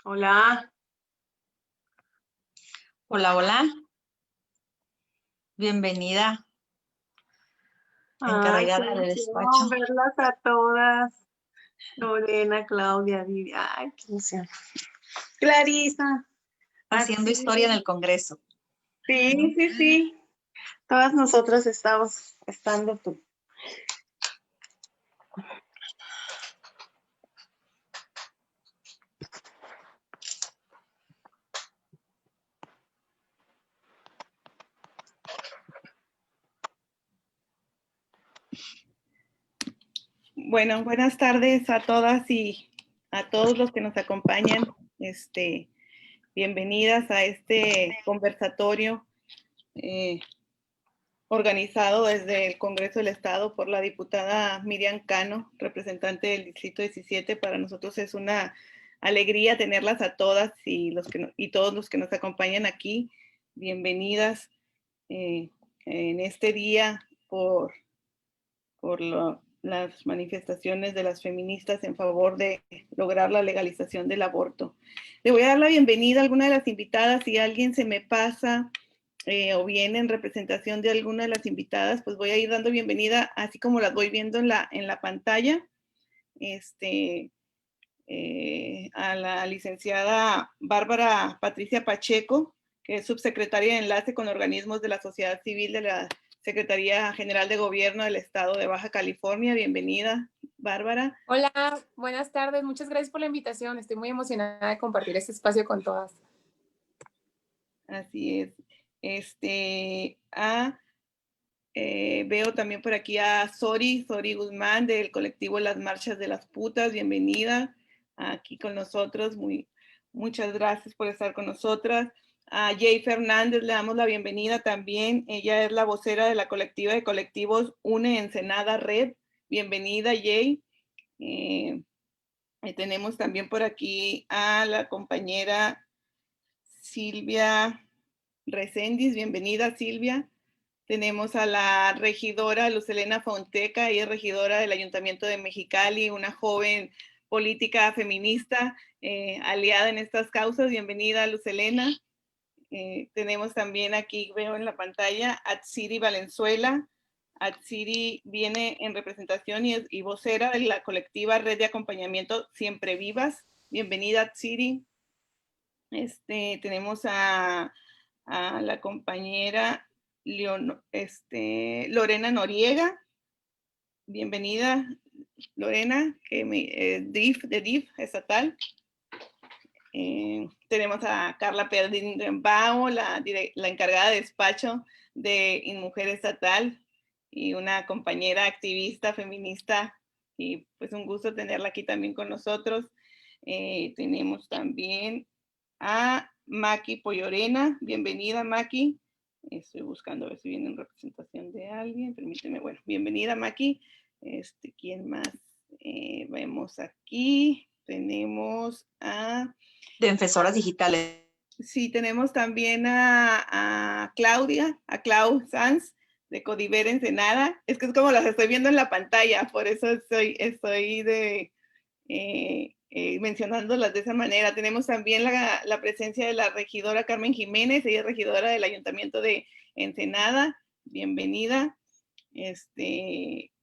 Hola. Hola, hola. Bienvenida, Ay, qué encargada de despacho. emoción verlas a todas. Lorena, Claudia, Vivi. Ay, qué emoción. Clarisa, Haciendo historia en el Congreso, sí, ¿no? sí, sí. Todas nosotras estamos, estando tú. Bueno, buenas tardes a todas y a todos los que nos acompañan. Bienvenidas a este conversatorio organizado desde el Congreso del Estado por la diputada Miriam Cano, representante del Distrito 17. Para nosotros es una alegría tenerlas a todas y todos los que nos acompañan aquí. Bienvenidas en este día por las manifestaciones de las feministas en favor de lograr la legalización del aborto. Le voy a dar la bienvenida a alguna de las invitadas. Si alguien se me pasa o viene en representación de alguna de las invitadas, pues voy a ir dando bienvenida, así como las voy viendo en la pantalla. A la licenciada Bárbara Patricia Pacheco, que es subsecretaria de Enlace con Organismos de la Sociedad Civil de la Secretaría General de Gobierno del Estado de Baja California. Bienvenida, Bárbara. Hola, buenas tardes. Muchas gracias por la invitación. Estoy muy emocionada de compartir este espacio con todas. Así es. Veo también por aquí a Sori Guzmán del colectivo Las Marchas de las Putas. Bienvenida aquí con nosotros. Muchas gracias por estar con nosotras. A Jay Fernández le damos la bienvenida también. Ella es la vocera de la colectiva de colectivos Une Ensenada Red. Bienvenida, Jay. Tenemos también por aquí a la compañera Silvia Recendis. Bienvenida, Silvia. Tenemos a la regidora Lucelena Fonteca, ella es regidora del Ayuntamiento de Mexicali, una joven política feminista aliada en estas causas. Bienvenida, Lucelena. Tenemos también aquí, veo en la pantalla, Atsiri Valenzuela. Atsiri viene en representación y vocera de la colectiva Red de Acompañamiento Siempre Vivas. Bienvenida, Atsiri. Tenemos a la compañera Lorena Noriega. Bienvenida, Lorena, de DIF estatal. Tenemos a Carla Perdín-Bao, la encargada de despacho de InMujer Estatal y una compañera activista feminista, y pues un gusto tenerla aquí también con nosotros. Tenemos también a Maki Poyorena. Bienvenida, Maki. Estoy buscando a ver si viene en representación de alguien. Permíteme, bueno, bienvenida, Maki. ¿Quién más? Vemos aquí. Tenemos a... Defensoras digitales. Sí, tenemos también a Claudia, a Clau Sanz, de Codiver Ensenada. Es que es como las estoy viendo en la pantalla, por eso estoy mencionándolas de esa manera. Tenemos también la presencia de la regidora Carmen Jiménez, ella es regidora del Ayuntamiento de Ensenada. Bienvenida.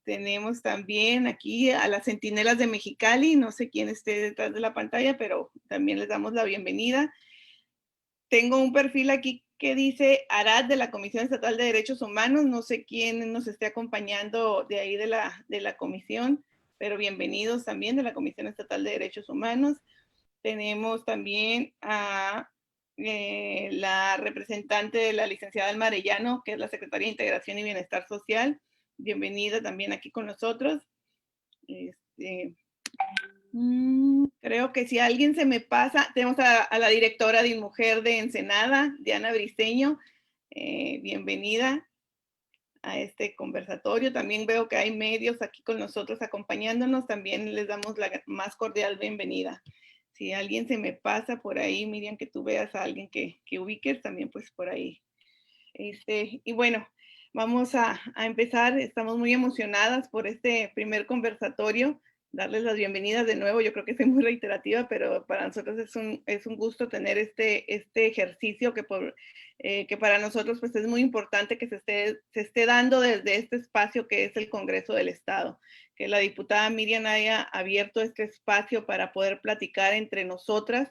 Tenemos también aquí a las Centinelas de Mexicali, no sé quién esté detrás de la pantalla, pero también les damos la bienvenida. Tengo un perfil aquí que dice Arad de la Comisión Estatal de Derechos Humanos, no sé quién nos esté acompañando de ahí de la comisión, pero bienvenidos también de la Comisión Estatal de Derechos Humanos. Tenemos también a la representante de la licenciada Alma Arellano, que es la Secretaria de Integración y Bienestar Social. Bienvenida también aquí con nosotros. Creo que si alguien se me pasa, tenemos a la directora de InMujer de Ensenada, Diana Briceño. Bienvenida a este conversatorio. También veo que hay medios aquí con nosotros acompañándonos. También les damos la más cordial bienvenida. Si alguien se me pasa por ahí, Miriam, que tú veas a alguien que ubiques, también pues por ahí. Y bueno, vamos a empezar. Estamos muy emocionadas por este primer conversatorio darles las bienvenidas de nuevo. Yo creo que soy muy reiterativa, pero para nosotros es un gusto tener este ejercicio que para nosotros pues es muy importante que se esté dando desde este espacio que es el Congreso del Estado, que la diputada Miriam haya abierto este espacio para poder platicar entre nosotras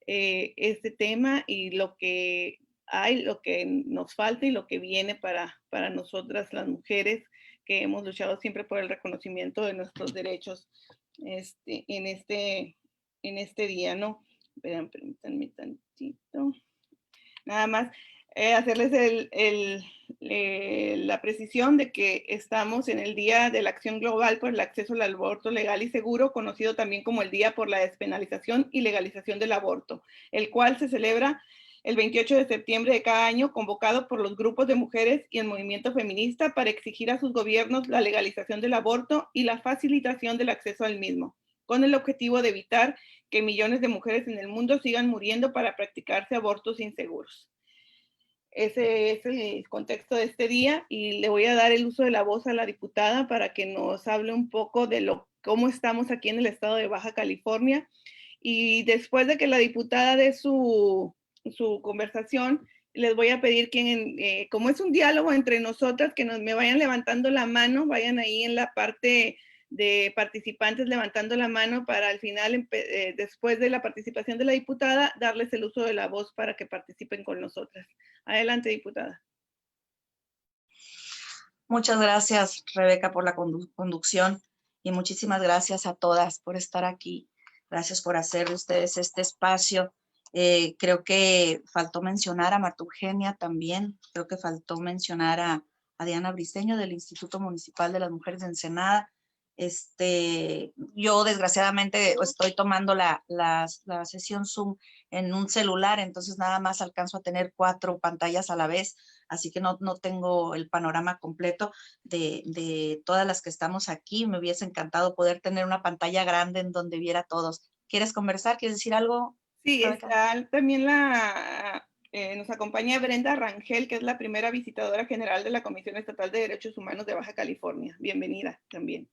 este tema y lo que hay, lo que nos falta y lo que viene para nosotras las mujeres que hemos luchado siempre por el reconocimiento de nuestros derechos en este día, ¿no? Permítanme tantito. Nada más hacerles la precisión de que estamos en el Día de la Acción Global por el Acceso al Aborto Legal y Seguro, conocido también como el Día por la Despenalización y Legalización del Aborto, el cual se celebra el 28 de septiembre de cada año, convocado por los grupos de mujeres y el movimiento feminista para exigir a sus gobiernos la legalización del aborto y la facilitación del acceso al mismo, con el objetivo de evitar que millones de mujeres en el mundo sigan muriendo para practicarse abortos inseguros. Ese es el contexto de este día y le voy a dar el uso de la voz a la diputada para que nos hable un poco de cómo estamos aquí en el estado de Baja California. Y después de que la diputada dé su conversación, les voy a pedir que, como es un diálogo entre nosotras, que me vayan levantando la mano, vayan ahí en la parte de participantes levantando la mano para al final, después de la participación de la diputada, darles el uso de la voz para que participen con nosotras. Adelante, diputada. Muchas gracias, Rebeca, por la conducción y muchísimas gracias a todas por estar aquí. Gracias por hacer de ustedes este espacio. Creo que faltó mencionar a Marta Eugenia también. Creo que faltó mencionar a Diana Briceño del Instituto Municipal de las Mujeres de Ensenada. Yo desgraciadamente estoy tomando la sesión Zoom en un celular, entonces nada más alcanzo a tener 4 pantallas a la vez, así que no tengo el panorama completo de todas las que estamos aquí. Me hubiese encantado poder tener una pantalla grande en donde viera a todos. ¿Quieres conversar? ¿Quieres decir algo? Sí, está también nos acompaña Brenda Rangel, que es la primera visitadora general de la Comisión Estatal de Derechos Humanos de Baja California. Bienvenida también.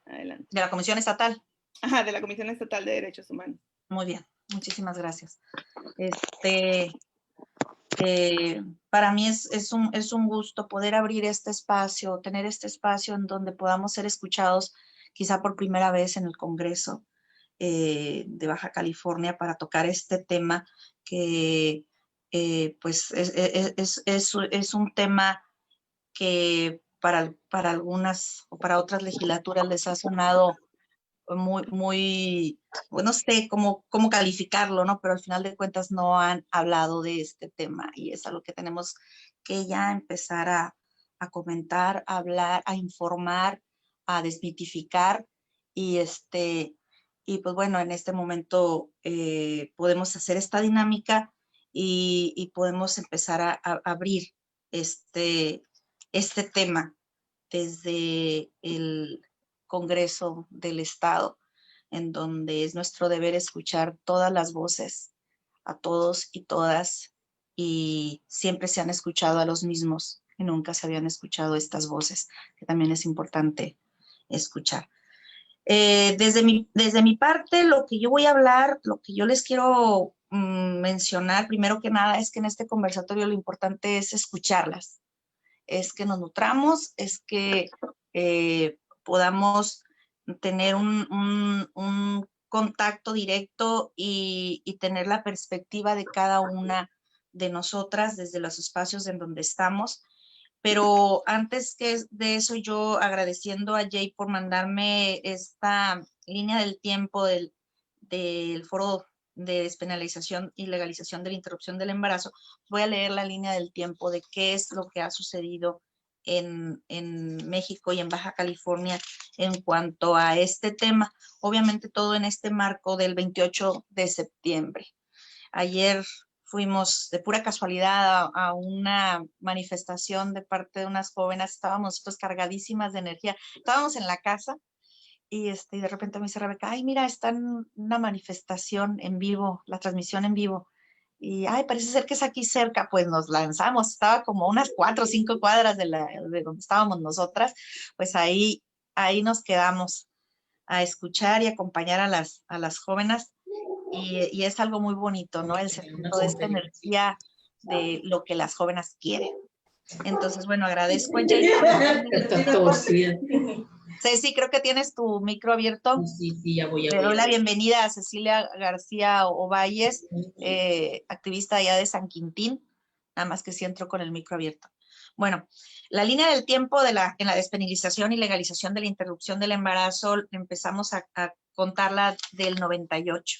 Adelante. ¿De la Comisión Estatal? Ajá, de la Comisión Estatal de Derechos Humanos. Muy bien, muchísimas gracias. Para mí es un gusto poder abrir este espacio, tener este espacio en donde podamos ser escuchados quizá por primera vez en el Congreso de Baja California para tocar este tema que pues es un tema que para algunas o para otras legislaturas les ha sonado muy, no sé cómo calificarlo, ¿no? Pero al final de cuentas no han hablado de este tema y es algo que tenemos que ya empezar a comentar, a hablar, a informar, a desmitificar y y pues bueno, en este momento podemos hacer esta dinámica y podemos empezar a abrir este tema desde el Congreso del Estado, en donde es nuestro deber escuchar todas las voces, a todos y todas, y siempre se han escuchado a los mismos y nunca se habían escuchado estas voces, que también es importante escuchar. Desde mi parte, lo que yo voy a hablar, lo que yo les quiero mencionar, primero que nada, es que en este conversatorio lo importante es escucharlas, es que nos nutramos, es que podamos tener un contacto directo y tener la perspectiva de cada una de nosotras desde los espacios en donde estamos. Pero antes que de eso, yo agradeciendo a Jay por mandarme esta línea del tiempo del foro de despenalización y legalización de la interrupción del embarazo, voy a leer la línea del tiempo de qué es lo que ha sucedido en México y en Baja California en cuanto a este tema. Obviamente todo en este marco del 28 de septiembre. Ayer fuimos de pura casualidad a una manifestación de parte de unas jóvenes, estábamos pues cargadísimas de energía, estábamos en la casa y de repente me dice Rebeca, ay mira, está en una manifestación en vivo, la transmisión en vivo, y ay, parece ser que es aquí cerca, pues nos lanzamos, estaba como unas 4 o 5 cuadras de donde estábamos nosotras, pues ahí nos quedamos a escuchar y acompañar a las jóvenes, y es algo muy bonito, ¿no? El sentir toda esta energía de lo que las jóvenes quieren. Entonces, bueno, agradezco a Jay. Ceci, creo que tienes tu micro abierto. Sí, ya voy. Le doy la bienvenida a Cecilia García Ovalles, activista allá de San Quintín, nada más que sí entró con el micro abierto. Bueno, la línea del tiempo en la despenalización y legalización de la interrupción del embarazo empezamos a contarla del 98.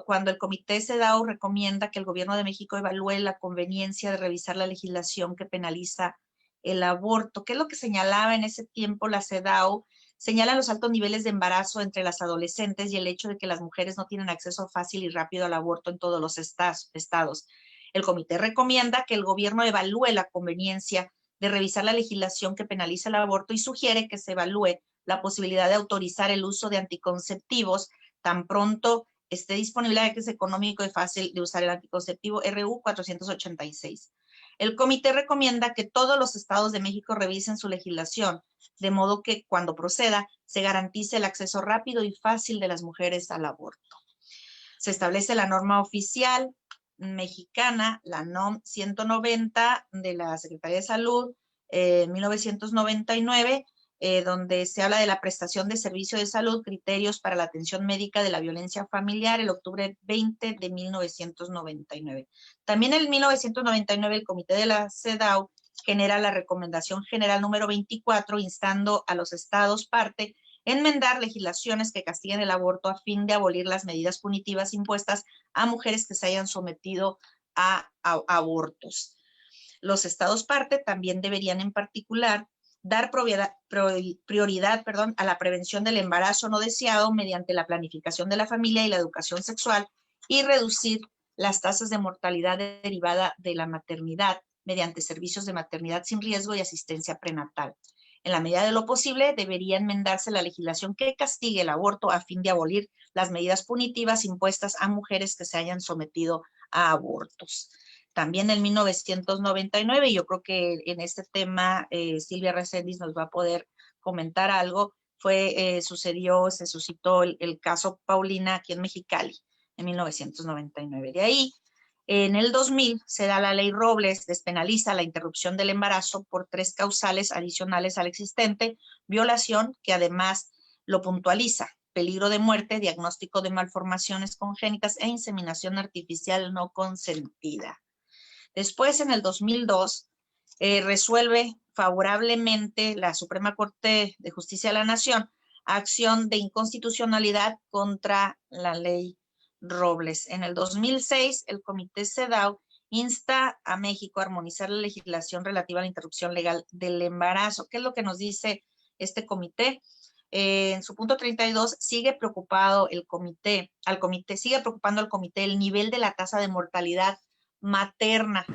Cuando el Comité CEDAW recomienda que el Gobierno de México evalúe la conveniencia de revisar la legislación que penaliza el aborto. ¿Qué es lo que señalaba en ese tiempo la CEDAW? Señala los altos niveles de embarazo entre las adolescentes y el hecho de que las mujeres no tienen acceso fácil y rápido al aborto en todos los estados. El comité recomienda que el gobierno evalúe la conveniencia de revisar la legislación que penaliza el aborto y sugiere que se evalúe la posibilidad de autorizar el uso de anticonceptivos tan pronto esté disponible a que es económico y fácil de usar el anticonceptivo RU 486. El comité recomienda que todos los estados de México revisen su legislación, de modo que cuando proceda se garantice el acceso rápido y fácil de las mujeres al aborto. Se establece la norma oficial mexicana, la NOM 190 de la Secretaría de Salud, 1999, donde se habla de la prestación de servicio de salud, criterios para la atención médica de la violencia familiar, el octubre 20 de 1999. También en 1999 el Comité de la CEDAW genera la Recomendación General número 24, instando a los estados parte enmendar legislaciones que castiguen el aborto a fin de abolir las medidas punitivas impuestas a mujeres que se hayan sometido a abortos. Los estados parte también deberían en particular dar prioridad a la prevención del embarazo no deseado mediante la planificación de la familia y la educación sexual y reducir las tasas de mortalidad derivada de la maternidad mediante servicios de maternidad sin riesgo y asistencia prenatal. En la medida de lo posible, debería enmendarse la legislación que castigue el aborto a fin de abolir las medidas punitivas impuestas a mujeres que se hayan sometido a abortos. También en 1999, y yo creo que en este tema Silvia Reséndiz nos va a poder comentar algo, se suscitó el caso Paulina aquí en Mexicali en 1999. De ahí, en el 2000 se da la ley Robles, despenaliza la interrupción del embarazo por 3 causales adicionales al existente, violación, que además lo puntualiza, peligro de muerte, diagnóstico de malformaciones congénitas e inseminación artificial no consentida. Después, en el 2002, resuelve favorablemente la Suprema Corte de Justicia de la Nación acción de inconstitucionalidad contra la ley Robles. En el 2006, el Comité CEDAW insta a México a armonizar la legislación relativa a la interrupción legal del embarazo. ¿Qué es lo que nos dice este comité? En su punto 32, sigue preocupando al comité el nivel de la tasa de mortalidad materna,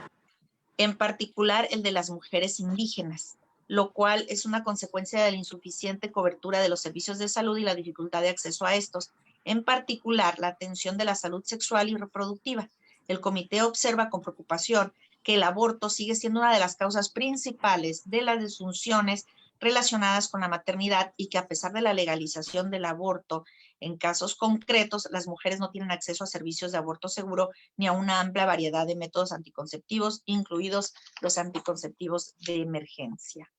en particular el de las mujeres indígenas, lo cual es una consecuencia de la insuficiente cobertura de los servicios de salud y la dificultad de acceso a estos, en particular la atención de la salud sexual y reproductiva. El comité observa con preocupación que el aborto sigue siendo una de las causas principales de las disfunciones relacionadas con la maternidad y que a pesar de la legalización del aborto, en casos concretos, las mujeres no tienen acceso a servicios de aborto seguro ni a una amplia variedad de métodos anticonceptivos, incluidos los anticonceptivos de emergencia.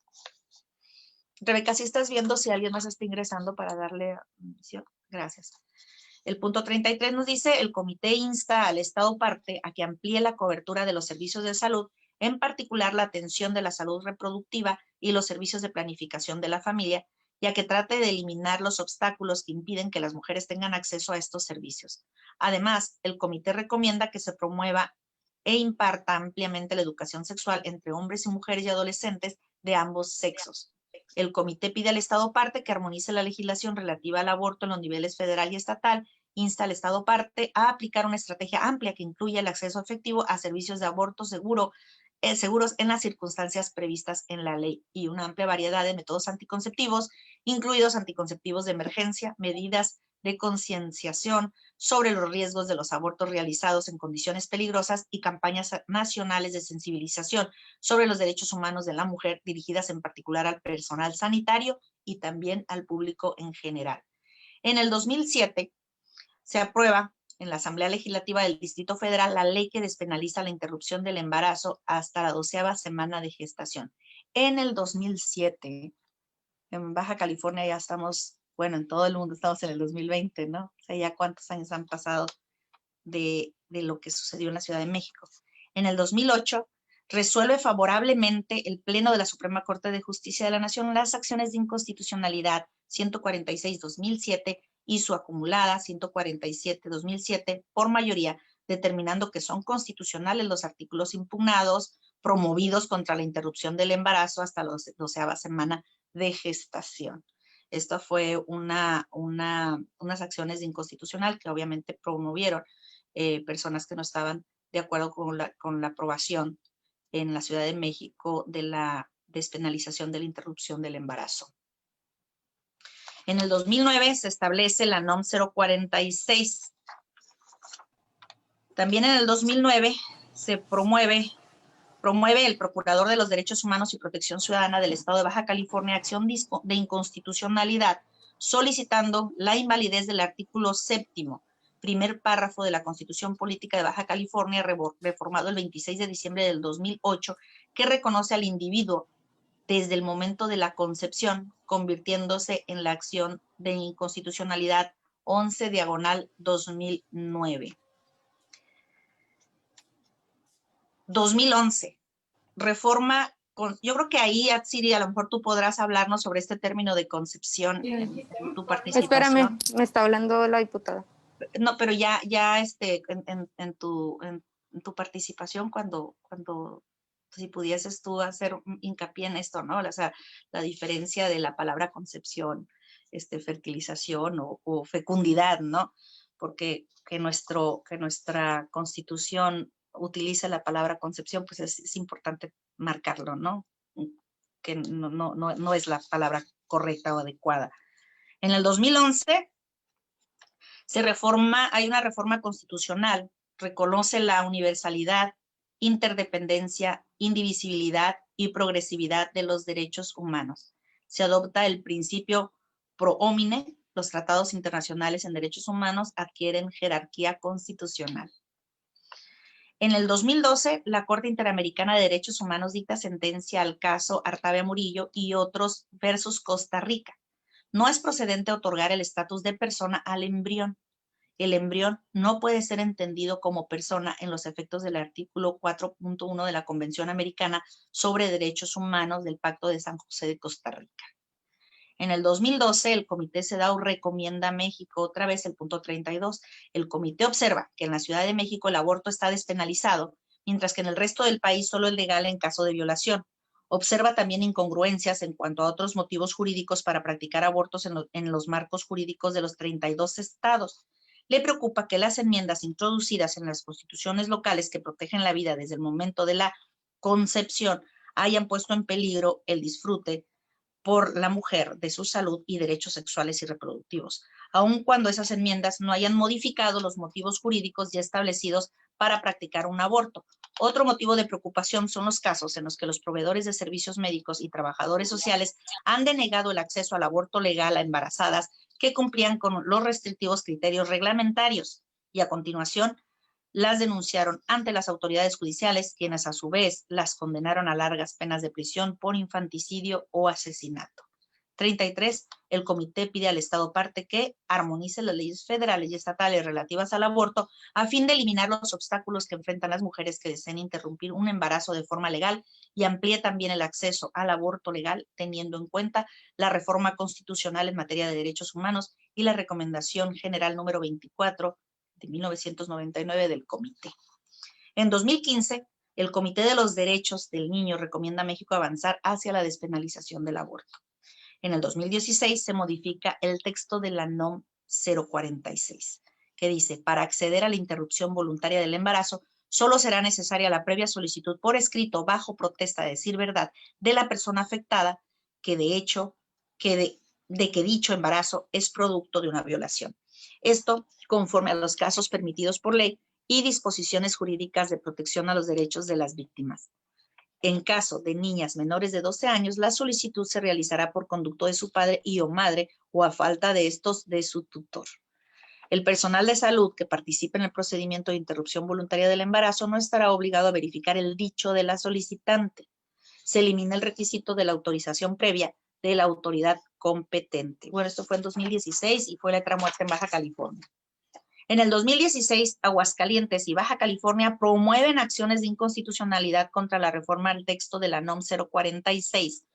Rebeca, si estás viendo si alguien más está ingresando para darle misión. Gracias. El punto 33 nos dice, el comité insta al Estado parte a que amplíe la cobertura de los servicios de salud, en particular la atención de la salud reproductiva y los servicios de planificación de la familia, y a que trate de eliminar los obstáculos que impiden que las mujeres tengan acceso a estos servicios. Además, el comité recomienda que se promueva e imparta ampliamente la educación sexual entre hombres y mujeres y adolescentes de ambos sexos. El comité pide al Estado parte que armonice la legislación relativa al aborto en los niveles federal y estatal, insta al Estado parte a aplicar una estrategia amplia que incluya el acceso efectivo a servicios de aborto seguros en las circunstancias previstas en la ley y una amplia variedad de métodos anticonceptivos, incluidos anticonceptivos de emergencia, medidas de concienciación sobre los riesgos de los abortos realizados en condiciones peligrosas y campañas nacionales de sensibilización sobre los derechos humanos de la mujer dirigidas en particular al personal sanitario y también al público en general. En el 2007 se aprueba en la Asamblea Legislativa del Distrito Federal la ley que despenaliza la interrupción del embarazo hasta la 12ª semana de gestación. En el 2007, en Baja California ya estamos, bueno, en todo el mundo estamos en el 2020, ¿no? O sea, ya cuántos años han pasado de lo que sucedió en la Ciudad de México. En el 2008, resuelve favorablemente el Pleno de la Suprema Corte de Justicia de la Nación las acciones de inconstitucionalidad 146-2007 y su acumulada 147-2007 por mayoría, determinando que son constitucionales los artículos impugnados promovidos contra la interrupción del embarazo hasta la 12ª semana de gestación. Esto fue unas acciones de inconstitucional que obviamente promovieron personas que no estaban de acuerdo con la aprobación en la Ciudad de México de la despenalización de la interrupción del embarazo. En el 2009 se establece la NOM 046. También en el 2009 se promueve el Procurador de los Derechos Humanos y Protección Ciudadana del Estado de Baja California acción de inconstitucionalidad, solicitando la invalidez del artículo 7º, primer párrafo de la Constitución Política de Baja California, reformado el 26 de diciembre del 2008, que reconoce al individuo desde el momento de la concepción, convirtiéndose en la acción de inconstitucionalidad 11/2009. 2011, reforma, yo creo que ahí, Atsiri, a lo mejor tú podrás hablarnos sobre este término de concepción en tu participación. Espérame, me está hablando la diputada. No, pero ya en tu participación, cuando si pudieses tú hacer hincapié en esto, ¿no? O sea, la diferencia de la palabra concepción, fertilización o fecundidad, ¿no? Porque que nuestra Constitución utiliza la palabra concepción, pues es importante marcarlo, ¿no? Que no es la palabra correcta o adecuada. En el 2011 hay una reforma constitucional, reconoce la universalidad, interdependencia, indivisibilidad y progresividad de los derechos humanos. Se adopta el principio pro homine, los tratados internacionales en derechos humanos adquieren jerarquía constitucional. En el 2012, la Corte Interamericana de Derechos Humanos dicta sentencia al caso Artavia Murillo y otros versus Costa Rica. No es procedente otorgar el estatus de persona al embrión. El embrión no puede ser entendido como persona en los efectos del artículo 4.1 de la Convención Americana sobre Derechos Humanos del Pacto de San José de Costa Rica. En el 2012, el Comité CEDAW recomienda a México, otra vez el punto 32, el comité observa que en la Ciudad de México el aborto está despenalizado, mientras que en el resto del país solo es legal en caso de violación. Observa también incongruencias en cuanto a otros motivos jurídicos para practicar abortos en los marcos jurídicos de los 32 estados. Le preocupa que las enmiendas introducidas en las constituciones locales que protegen la vida desde el momento de la concepción hayan puesto en peligro el disfrute por la mujer de su salud y derechos sexuales y reproductivos, aun cuando esas enmiendas no hayan modificado los motivos jurídicos ya establecidos para practicar un aborto. Otro motivo de preocupación son los casos en los que los proveedores de servicios médicos y trabajadores sociales han denegado el acceso al aborto legal a embarazadas que cumplían con los restrictivos criterios reglamentarios y a continuación las denunciaron ante las autoridades judiciales, quienes a su vez las condenaron a largas penas de prisión por infanticidio o asesinato. 33. El comité pide al Estado parte que armonice las leyes federales y estatales relativas al aborto a fin de eliminar los obstáculos que enfrentan las mujeres que deseen interrumpir un embarazo de forma legal y amplíe también el acceso al aborto legal, teniendo en cuenta la reforma constitucional en materia de derechos humanos y la recomendación general número 24 de 1999 del comité. En 2015, el Comité de los Derechos del Niño recomienda a México avanzar hacia la despenalización del aborto. En el 2016 se modifica el texto de la NOM 046, que dice, para acceder a la interrupción voluntaria del embarazo, solo será necesaria la previa solicitud por escrito bajo protesta de decir verdad de la persona afectada que dicho embarazo es producto de una violación. Esto conforme a los casos permitidos por ley y disposiciones jurídicas de protección a los derechos de las víctimas. En caso de niñas menores de 12 años, la solicitud se realizará por conducto de su padre y o madre o a falta de estos de su tutor. El personal de salud que participe en el procedimiento de interrupción voluntaria del embarazo no estará obligado a verificar el dicho de la solicitante. Se elimina el requisito de la autorización previa de la autoridad competente. Bueno, esto fue en 2016 y fue letra muerta en Baja California. En el 2016, Aguascalientes y Baja California promueven acciones de inconstitucionalidad contra la reforma al texto de la NOM 046,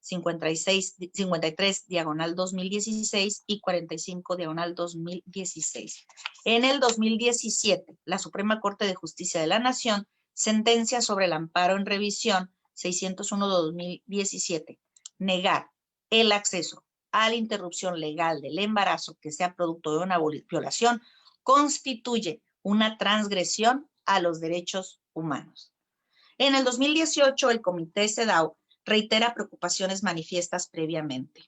53, diagonal 2016 y 45, diagonal 2016. En el 2017, la Suprema Corte de Justicia de la Nación sentencia sobre el amparo en revisión 601 de 2017, negar el acceso a la interrupción legal del embarazo que sea producto de una violación constituye una transgresión a los derechos humanos. En el 2018, el Comité CEDAW reitera preocupaciones manifiestas previamente.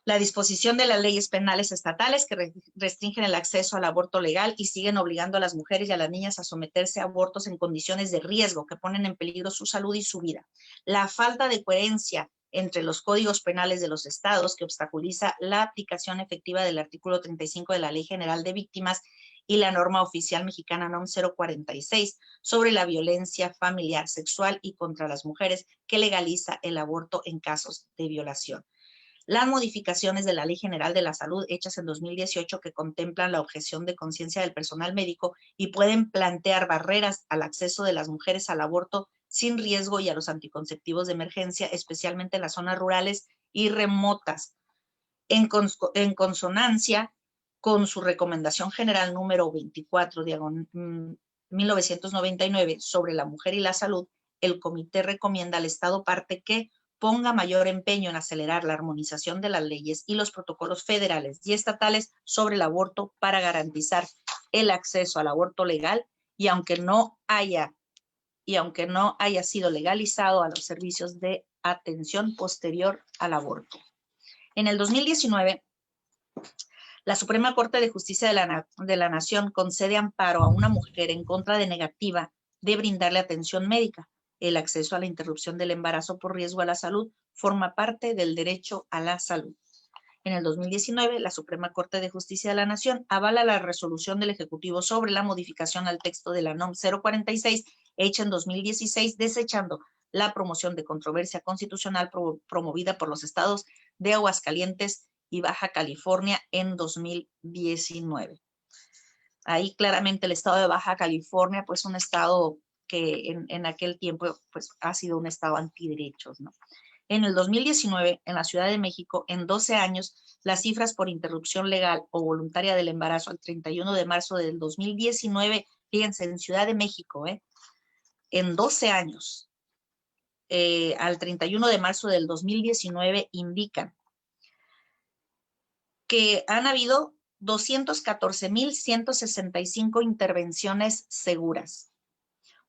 La disposición de las leyes penales estatales que restringen el acceso al aborto legal y siguen obligando a las mujeres y a las niñas a someterse a abortos en condiciones de riesgo que ponen en peligro su salud y su vida. La falta de coherencia entre los códigos penales de los estados que obstaculiza la aplicación efectiva del artículo 35 de la Ley General de Víctimas y la norma oficial mexicana NOM 046 sobre la violencia familiar, sexual y contra las mujeres que legaliza el aborto en casos de violación. Las modificaciones de la Ley General de la Salud hechas en 2018 que contemplan la objeción de conciencia del personal médico y pueden plantear barreras al acceso de las mujeres al aborto sin riesgo y a los anticonceptivos de emergencia, especialmente en las zonas rurales y remotas, en consonancia con su recomendación general número 24, 1999, sobre la mujer y la salud. El comité recomienda al Estado parte que ponga mayor empeño en acelerar la armonización de las leyes y los protocolos federales y estatales sobre el aborto para garantizar el acceso al aborto legal y aunque no haya sido legalizado, a los servicios de atención posterior al aborto. En el 2019, la Suprema Corte de Justicia de la Nación concede amparo a una mujer en contra de negativa de brindarle atención médica. El acceso a la interrupción del embarazo por riesgo a la salud forma parte del derecho a la salud. En el 2019, la Suprema Corte de Justicia de la Nación avala la resolución del Ejecutivo sobre la modificación al texto de la NOM 046, hecha en 2016, desechando la promoción de controversia constitucional promovida por los estados de Aguascalientes y Baja California en 2019. Ahí claramente el estado de Baja California, pues un estado que en aquel tiempo pues ha sido un estado antiderechos, ¿no? En el 2019, en la Ciudad de México, en 12 años, las cifras por interrupción legal o voluntaria del embarazo al 31 de marzo del 2019, fíjense, en Ciudad de México, en 12 años, al 31 de marzo del 2019, indican que han habido 214,165 intervenciones seguras.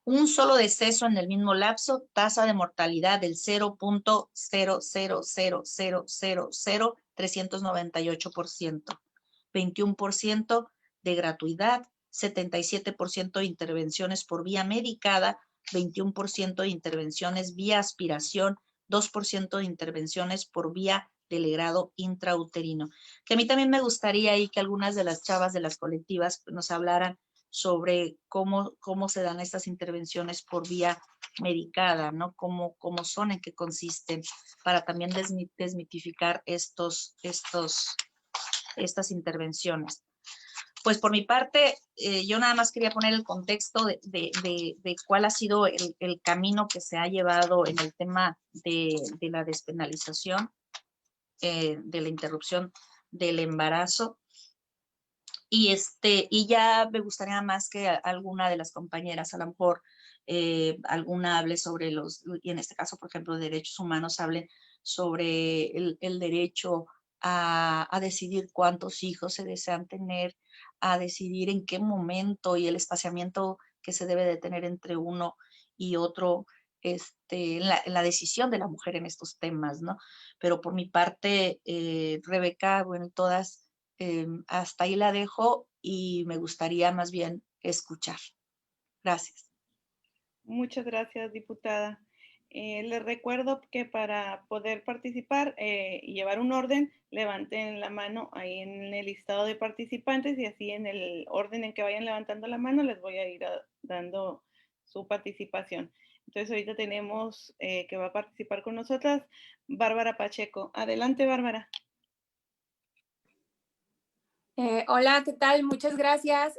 Un solo deceso en el mismo lapso, tasa de mortalidad del 0.0000398%, 21% de gratuidad, 77% de intervenciones por vía medicada, 21% de intervenciones vía aspiración, 2% de intervenciones por vía del legrado intrauterino. Que a mí también me gustaría ahí que algunas de las chavas de las colectivas nos hablaran sobre cómo se dan estas intervenciones por vía medicada, ¿no? Cómo son, en qué consisten, para también desmitificar estas intervenciones. Pues por mi parte, yo nada más quería poner el contexto de cuál ha sido el camino que se ha llevado en el tema de la despenalización, de la interrupción del embarazo. Y ya me gustaría más que alguna de las compañeras, a lo mejor alguna hable sobre y en este caso, por ejemplo, derechos humanos, hable sobre el derecho a decidir cuántos hijos se desean tener, a decidir en qué momento y el espaciamiento que se debe de tener entre uno y otro, en la decisión de la mujer en estos temas, ¿no? Pero por mi parte, Rebeca, bueno, todas, hasta ahí la dejo y me gustaría más bien escuchar. Gracias. Muchas gracias, diputada. Les recuerdo que para poder participar y llevar un orden, levanten la mano ahí en el listado de participantes y así en el orden en que vayan levantando la mano les voy a ir dando su participación. Entonces ahorita tenemos que va a participar con nosotras Bárbara Pacheco. Adelante, Bárbara. Hola, ¿qué tal? Muchas gracias.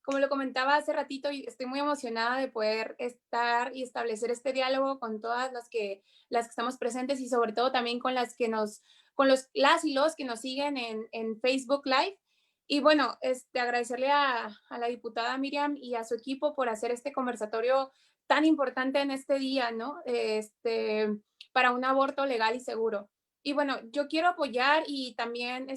Como lo comentaba hace ratito, estoy muy emocionada de poder estar y establecer este diálogo con todas las que estamos presentes y sobre todo también con las y los que nos siguen en Facebook Live. Y bueno, agradecerle a la diputada Miriam y a su equipo por hacer este conversatorio tan importante en este día, ¿no? Para un aborto legal y seguro. Y bueno, yo quiero apoyar y también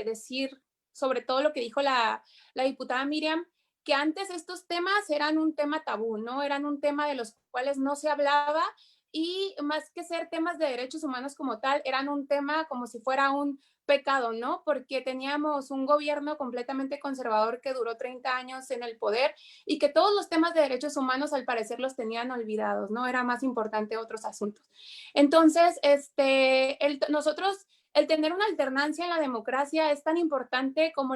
decir sobre todo lo que dijo la diputada Miriam, que antes estos temas eran un tema tabú, ¿no? Eran un tema de los cuales no se hablaba y más que ser temas de derechos humanos como tal, eran un tema como si fuera un pecado, ¿no? Porque teníamos un gobierno completamente conservador que duró 30 años en el poder y que todos los temas de derechos humanos al parecer los tenían olvidados, ¿no? Era más importante otros asuntos. Entonces, nosotros, el tener una alternancia en la democracia es tan importante como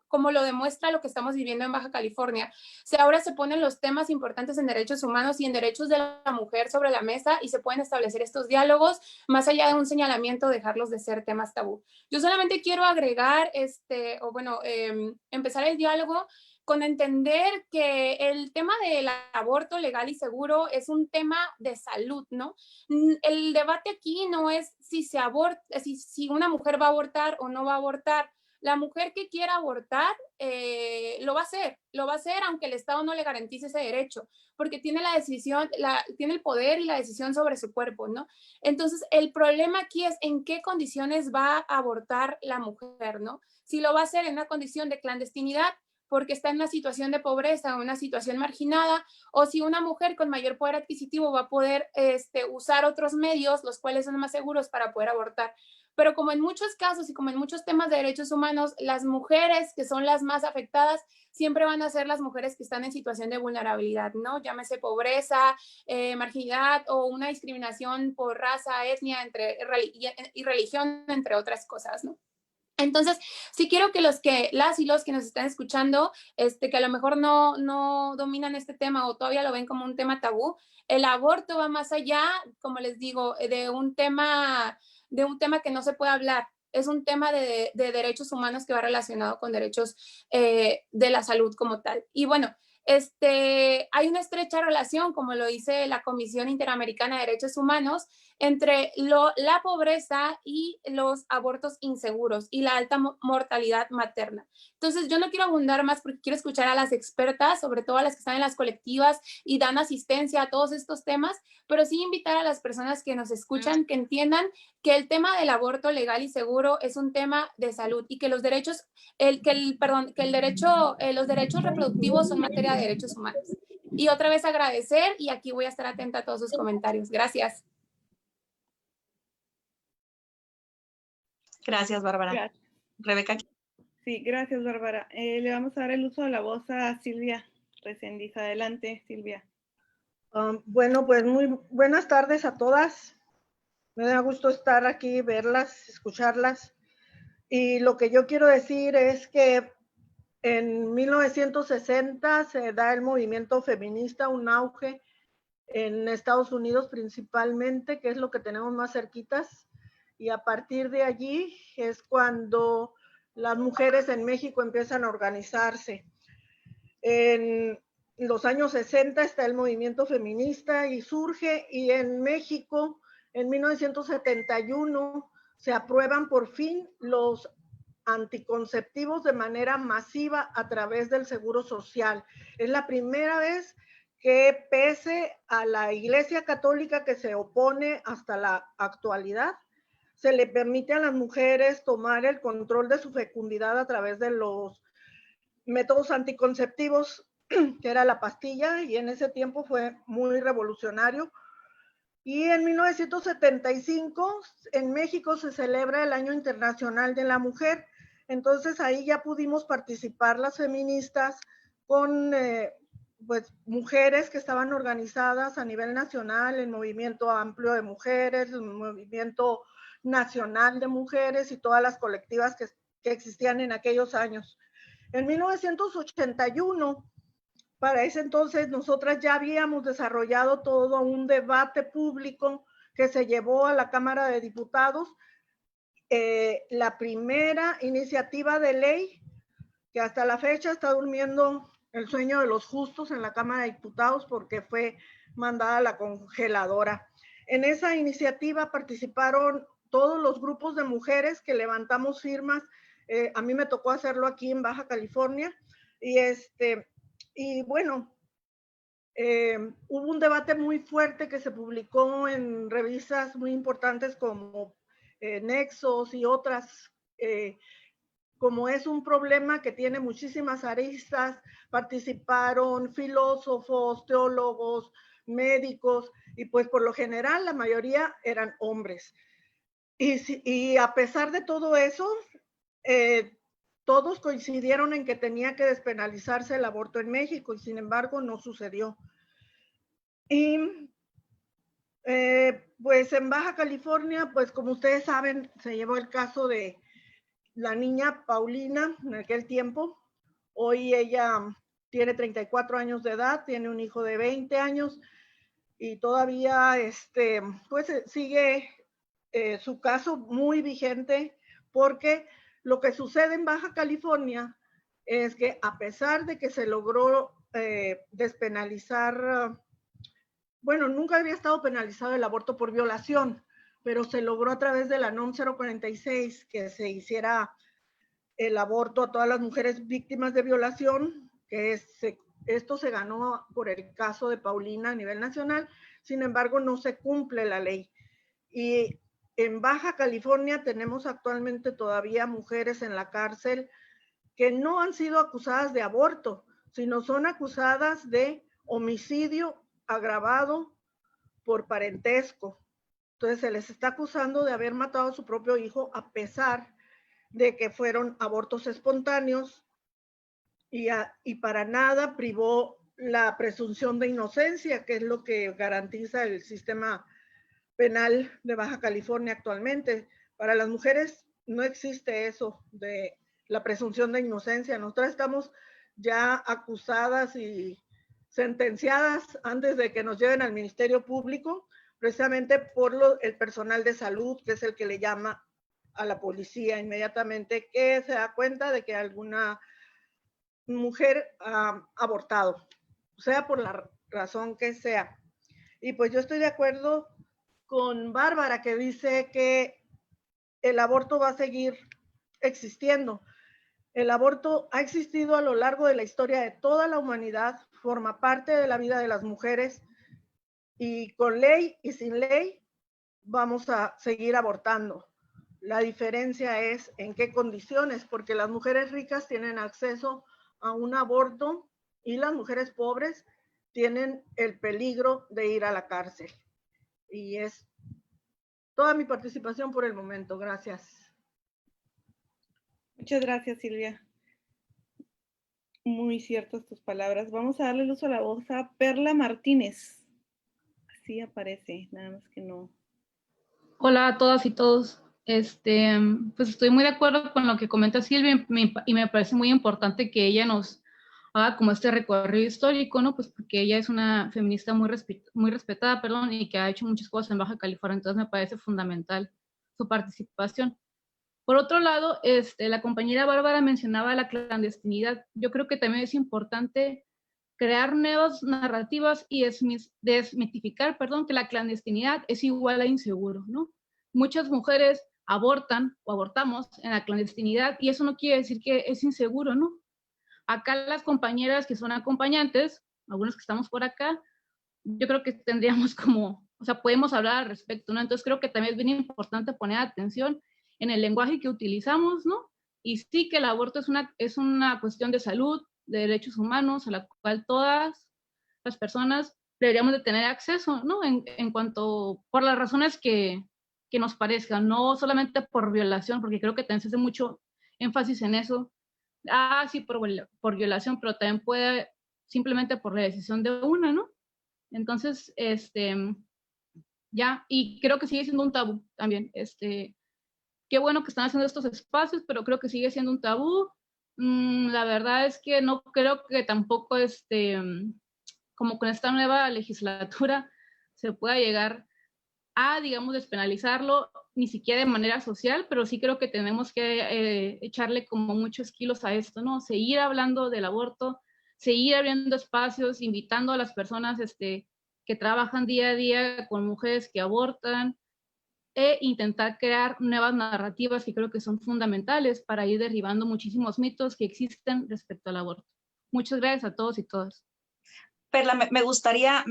como lo demuestra lo que estamos viviendo en Baja California. Ahora se ponen los temas importantes en derechos humanos y en derechos de la mujer sobre la mesa y se pueden establecer estos diálogos más allá de un señalamiento, dejarlos de ser temas tabú. Yo solamente quiero agregar, empezar el diálogo con entender que el tema del aborto legal y seguro es un tema de salud, ¿no? El debate aquí no es si una mujer va a abortar o no va a abortar. La mujer que quiera abortar lo va a hacer aunque el Estado no le garantice ese derecho, porque tiene tiene el poder y la decisión sobre su cuerpo, ¿no? Entonces, el problema aquí es en qué condiciones va a abortar la mujer, ¿no? Si lo va a hacer en una condición de clandestinidad, porque está en una situación de pobreza o una situación marginada, o si una mujer con mayor poder adquisitivo va a poder usar otros medios, los cuales son más seguros para poder abortar. Pero como en muchos casos y como en muchos temas de derechos humanos, las mujeres que son las más afectadas siempre van a ser las mujeres que están en situación de vulnerabilidad, ¿no? Llámese pobreza, marginalidad o una discriminación por raza, etnia y religión, entre otras cosas, ¿no? Entonces, sí quiero que las y los que nos están escuchando, que a lo mejor no dominan este tema o todavía lo ven como un tema tabú, el aborto va más allá, como les digo, de un tema que no se puede hablar. Es un tema de derechos humanos que va relacionado con derechos de la salud como tal. Y bueno, hay una estrecha relación, como lo dice la Comisión Interamericana de Derechos Humanos, entre la pobreza y los abortos inseguros y la alta mortalidad materna. Entonces, yo no quiero abundar más porque quiero escuchar a las expertas, sobre todo a las que están en las colectivas y dan asistencia a todos estos temas, pero sí invitar a las personas que nos escuchan que entiendan que el tema del aborto legal y seguro es un tema de salud y que los derechos, los derechos reproductivos son materia de derechos humanos. Y otra vez agradecer y aquí voy a estar atenta a todos sus comentarios. Gracias. Gracias, Bárbara. Gracias. Rebeca. Sí, gracias, Bárbara. Le vamos a dar el uso de la voz a Silvia Reséndiz. Adelante, Silvia. Bueno, pues muy buenas tardes a todas. Me da gusto estar aquí, verlas, escucharlas. Y lo que yo quiero decir es que en 1960 se da el movimiento feminista, un auge en Estados Unidos principalmente, que es lo que tenemos más cerquitas. Y a partir de allí es cuando las mujeres en México empiezan a organizarse. En los años 60 está el movimiento feminista y surge, y en México en 1971 se aprueban por fin los anticonceptivos de manera masiva a través del Seguro Social. Es la primera vez que, pese a la Iglesia Católica que se opone hasta la actualidad, se le permite a las mujeres tomar el control de su fecundidad a través de los métodos anticonceptivos, que era la pastilla, y en ese tiempo fue muy revolucionario. Y en 1975 en México se celebra el Año Internacional de la Mujer. Entonces ahí ya pudimos participar las feministas con pues mujeres que estaban organizadas a nivel nacional, el Movimiento Amplio de Mujeres, el Movimiento Nacional de Mujeres y todas las colectivas que existían en aquellos años. En 1981, para ese entonces, nosotras ya habíamos desarrollado todo un debate público que se llevó a la Cámara de Diputados, la primera iniciativa de ley que hasta la fecha está durmiendo el sueño de los justos en la Cámara de Diputados porque fue mandada a la congeladora. En esa iniciativa participaron todos los grupos de mujeres que levantamos firmas. A mí me tocó hacerlo aquí en Baja California. Y bueno, hubo un debate muy fuerte que se publicó en revistas muy importantes como Nexos y otras. Como es un problema que tiene muchísimas aristas, participaron filósofos, teólogos, médicos, y pues por lo general la mayoría eran hombres. Y a pesar de todo eso, todos coincidieron en que tenía que despenalizarse el aborto en México, y sin embargo no sucedió. Y pues en Baja California, pues como ustedes saben, se llevó el caso de la niña Paulina en aquel tiempo. Hoy ella tiene 34 años de edad, tiene un hijo de 20 años y todavía pues sigue su caso muy vigente, porque lo que sucede en Baja California es que a pesar de que se logró despenalizar, bueno, nunca había estado penalizado el aborto por violación, pero se logró a través de la NOM 046 que se hiciera el aborto a todas las mujeres víctimas de violación, que esto se ganó por el caso de Paulina a nivel nacional. Sin embargo, no se cumple la ley. Y en Baja California tenemos actualmente todavía mujeres en la cárcel que no han sido acusadas de aborto, sino son acusadas de homicidio agravado por parentesco. Entonces se les está acusando de haber matado a su propio hijo a pesar de que fueron abortos espontáneos, y para nada privó la presunción de inocencia, que es lo que garantiza el sistema penal de Baja California actualmente. Para las mujeres no existe eso de la presunción de inocencia. Nosotras estamos ya acusadas y sentenciadas antes de que nos lleven al Ministerio Público, precisamente por el personal de salud, que es el que le llama a la policía inmediatamente que se da cuenta de que alguna mujer ha abortado, sea por la razón que sea. Y pues yo estoy de acuerdo con Bárbara, que dice que el aborto va a seguir existiendo. El aborto ha existido a lo largo de la historia de toda la humanidad, forma parte de la vida de las mujeres, y con ley y sin ley vamos a seguir abortando. La diferencia es en qué condiciones, porque las mujeres ricas tienen acceso a un aborto y las mujeres pobres tienen el peligro de ir a la cárcel. Y es toda mi participación por el momento. Gracias. Muchas gracias, Silvia. Muy ciertas tus palabras. Vamos a darle el uso a la voz a Perla Martínez. Así aparece, nada más que no. Hola a todas y todos. Pues estoy muy de acuerdo con lo que comenta Silvia y me parece muy importante que ella nos haga como este recorrido histórico, ¿no? Pues porque ella es una feminista muy respetada, y que ha hecho muchas cosas en Baja California, entonces me parece fundamental su participación. Por otro lado, la compañera Bárbara mencionaba la clandestinidad. Yo creo que también es importante crear nuevas narrativas y desmitificar, que la clandestinidad es igual a inseguro, ¿no? Muchas mujeres abortan o abortamos en la clandestinidad y eso no quiere decir que es inseguro, ¿no? Acá las compañeras que son acompañantes, algunos que estamos por acá, yo creo que tendríamos podemos hablar al respecto, ¿no? Entonces creo que también es bien importante poner atención en el lenguaje que utilizamos, ¿no? Y sí que el aborto es una cuestión de salud, de derechos humanos, a la cual todas las personas deberíamos de tener acceso, ¿no? En cuanto, por las razones que nos parezcan, no solamente por violación, porque creo que también se hace mucho énfasis en eso. Sí, por violación, pero también puede simplemente por la decisión de una, ¿no? Entonces, ya, y creo que sigue siendo un tabú también. Qué bueno que están haciendo estos espacios, pero creo que sigue siendo un tabú. La verdad es que no creo que tampoco, como con esta nueva legislatura, se pueda llegar a, digamos, despenalizarlo, ni siquiera de manera social, pero sí creo que tenemos que echarle como muchos kilos a esto, ¿no? Seguir hablando del aborto, seguir abriendo espacios, invitando a las personas que trabajan día a día con mujeres que abortan, e intentar crear nuevas narrativas que creo que son fundamentales para ir derribando muchísimos mitos que existen respecto al aborto. Muchas gracias a todos y todas. Perla, me gustaría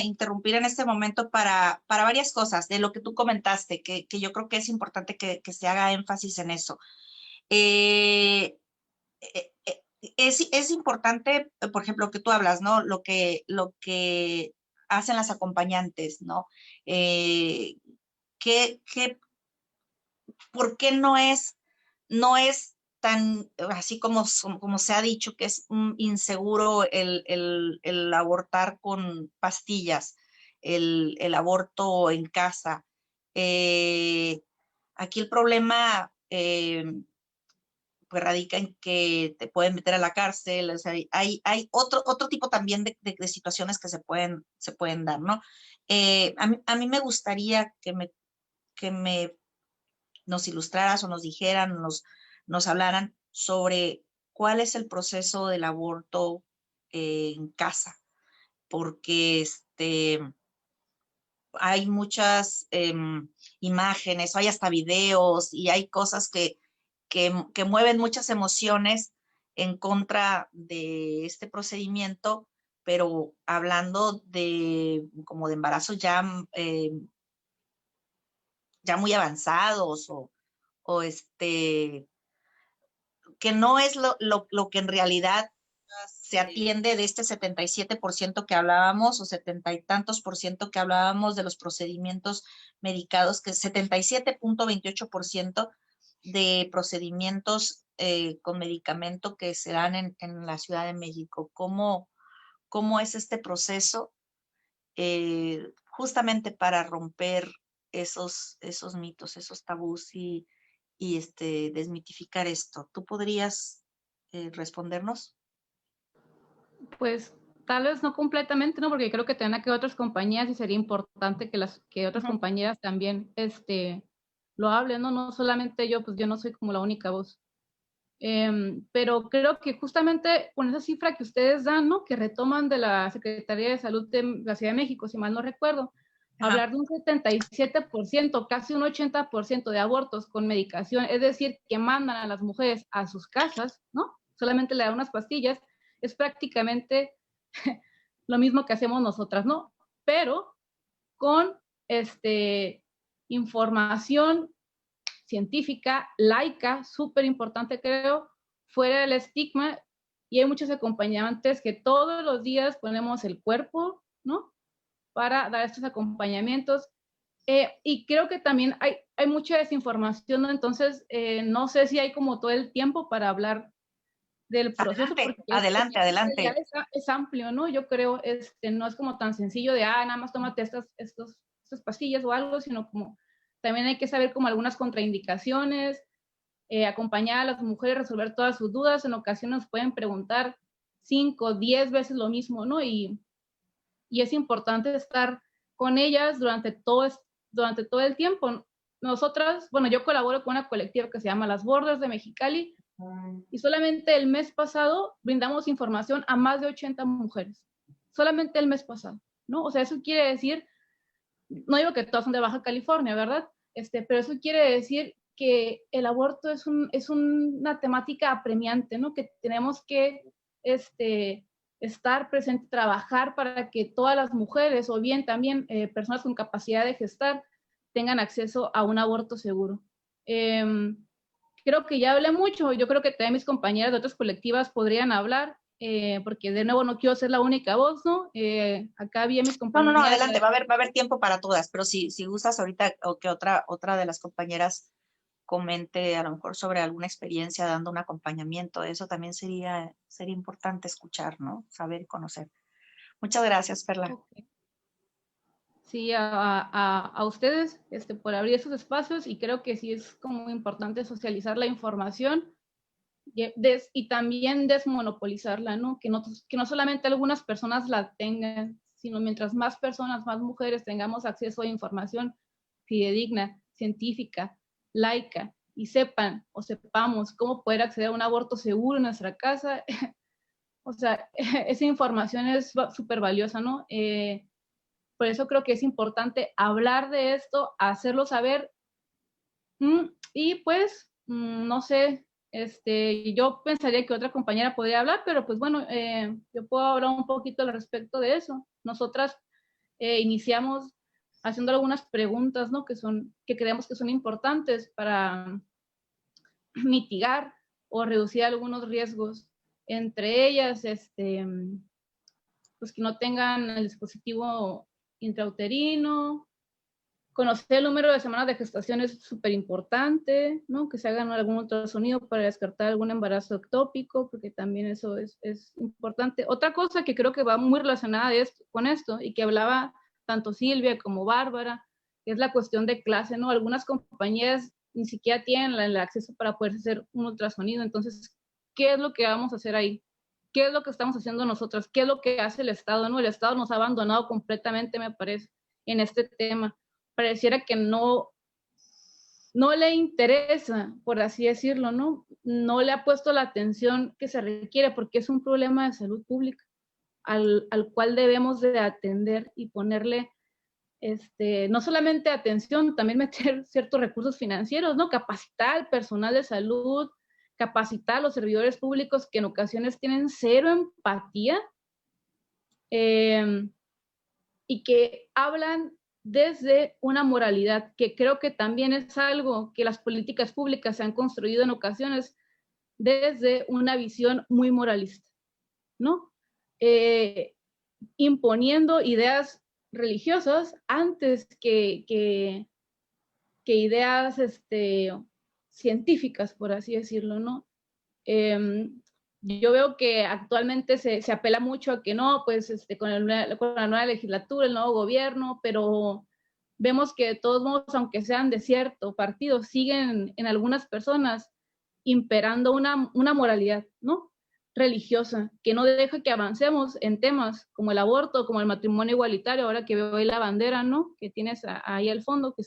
interrumpir en este momento para varias cosas de lo que tú comentaste, que yo creo que es importante que se haga énfasis en eso. Es importante, por ejemplo, que tú hablas, ¿no? Lo que hacen las acompañantes, ¿no? ¿Por qué no es tan, así como se ha dicho, que es inseguro el abortar con pastillas, el aborto en casa? Aquí el problema pues radica en que te pueden meter a la cárcel, o sea, hay otro tipo también de situaciones que se pueden dar, ¿no? A mí me gustaría que nos ilustraras o nos dijeran, nos hablaran sobre cuál es el proceso del aborto en casa, porque hay muchas imágenes, hay hasta videos y hay cosas que mueven muchas emociones en contra de este procedimiento, pero hablando como de embarazos ya muy avanzados o que no es lo que en realidad se atiende de este 77% que hablábamos, o 70 y tantos por ciento que hablábamos de los procedimientos medicados, que 77.28% de procedimientos con medicamento que se dan en la Ciudad de México. ¿Cómo es este proceso justamente para romper esos mitos, esos tabús y desmitificar esto? ¿Tú podrías respondernos? Pues tal vez no completamente, ¿no? Porque creo que tendrán que otras compañías y sería importante que otras compañeras también lo hablen, ¿no? No solamente yo, pues yo no soy como la única voz. Pero creo que justamente con esa cifra que ustedes dan, ¿no? Que retoman de la Secretaría de Salud de la Ciudad de México, si mal no recuerdo, hablar de un 77%, casi un 80% de abortos con medicación, es decir, que mandan a las mujeres a sus casas, ¿no? Solamente le dan unas pastillas, es prácticamente lo mismo que hacemos nosotras, ¿no? Pero con información científica, laica, súper importante creo, fuera del estigma, y hay muchos acompañantes que todos los días ponemos el cuerpo, ¿no? Para dar estos acompañamientos. Y creo que también hay mucha desinformación, ¿no? Entonces, no sé si hay como todo el tiempo para hablar del proceso. Adelante. Es amplio, ¿no? Yo creo, no es como tan sencillo de, nada más tómate estas pastillas o algo, sino como también hay que saber como algunas contraindicaciones, acompañar a las mujeres a resolver todas sus dudas. En ocasiones nos pueden preguntar 5, 10 veces lo mismo, ¿no? Y es importante estar con ellas durante todo el tiempo. Nosotras, bueno, yo colaboro con una colectiva que se llama Las Bordas de Mexicali, y solamente el mes pasado brindamos información a más de 80 mujeres. Solamente el mes pasado, ¿no? O sea, eso quiere decir, no digo que todas son de Baja California, ¿verdad? Pero eso quiere decir que el aborto es una temática apremiante, ¿no? Que tenemos que estar presente, trabajar para que todas las mujeres o bien también personas con capacidad de gestar tengan acceso a un aborto seguro. Creo que ya hablé mucho, yo creo que también mis compañeras de otras colectivas podrían hablar, porque de nuevo no quiero ser la única voz, ¿no? Acá vi a mis compañeras. No, adelante, va a haber tiempo para todas, pero si gustas ahorita o que otra de las compañeras comente a lo mejor sobre alguna experiencia dando un acompañamiento. Eso también sería importante escuchar, ¿no? Saber y conocer. Muchas gracias, Perla. Ok. Sí, a ustedes por abrir esos espacios, y creo que sí es como importante socializar la información y también desmonopolizarla, ¿no? Que no solamente algunas personas la tengan, sino mientras más personas, más mujeres tengamos acceso a información fidedigna, científica, laica, y sepamos cómo poder acceder a un aborto seguro en nuestra casa. O sea, esa información es súper valiosa, ¿no? Por eso creo que es importante hablar de esto, hacerlo saber, y pues, no sé, yo pensaría que otra compañera podría hablar, pero pues bueno, yo puedo hablar un poquito al respecto de eso. Nosotras iniciamos haciendo algunas preguntas, ¿no? Que creemos que son importantes para mitigar o reducir algunos riesgos. Entre ellas, pues que no tengan el dispositivo intrauterino. Conocer el número de semanas de gestación es súper importante, ¿no? Que se hagan algún ultrasonido para descartar algún embarazo ectópico, porque también eso es importante. Otra cosa que creo que va muy relacionada con esto, y que hablaba tanto Silvia como Bárbara, es la cuestión de clase, ¿no? Algunas compañías ni siquiera tienen el acceso para poder hacer un ultrasonido. Entonces, ¿qué es lo que vamos a hacer ahí? ¿Qué es lo que estamos haciendo nosotras? ¿Qué es lo que hace el Estado, no? El Estado nos ha abandonado completamente, me parece, en este tema. Pareciera que no le interesa, por así decirlo, ¿no? No le ha puesto la atención que se requiere, porque es un problema de salud pública al cual debemos de atender y ponerle, no solamente atención, también meter ciertos recursos financieros, ¿no? Capacitar al personal de salud, capacitar a los servidores públicos que en ocasiones tienen cero empatía, y que hablan desde una moralidad, que creo que también es algo que las políticas públicas se han construido en ocasiones desde una visión muy moralista, ¿no? Imponiendo ideas religiosas antes que ideas científicas, por así decirlo, ¿no? Yo veo que actualmente se apela mucho a que no, pues con la nueva legislatura, el nuevo gobierno, pero vemos que de todos modos, aunque sean de cierto partido, siguen en algunas personas imperando una moralidad, ¿no? Religiosa, que no deja que avancemos en temas como el aborto, como el matrimonio igualitario. Ahora que veo ahí la bandera, ¿no? Que tienes ahí al fondo, que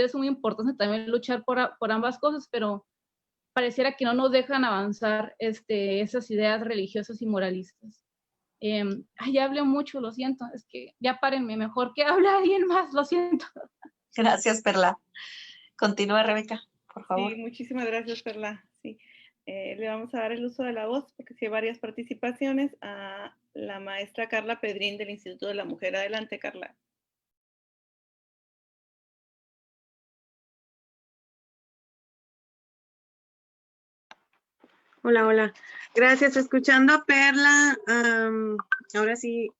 es muy importante también luchar por ambas cosas, pero pareciera que no nos dejan avanzar esas ideas religiosas y moralistas. Ya hablé mucho, lo siento, es que ya párenme, mejor que hable alguien más, lo siento. Gracias, Perla. Continúa, Rebeca, por favor. Sí, muchísimas gracias, Perla. Sí. Le vamos a dar el uso de la voz, porque sí hay varias participaciones, a la maestra Carla Pedrín del Instituto de la Mujer. Adelante, Carla. Hola, hola. Gracias. Escuchando a Perla, ahora sí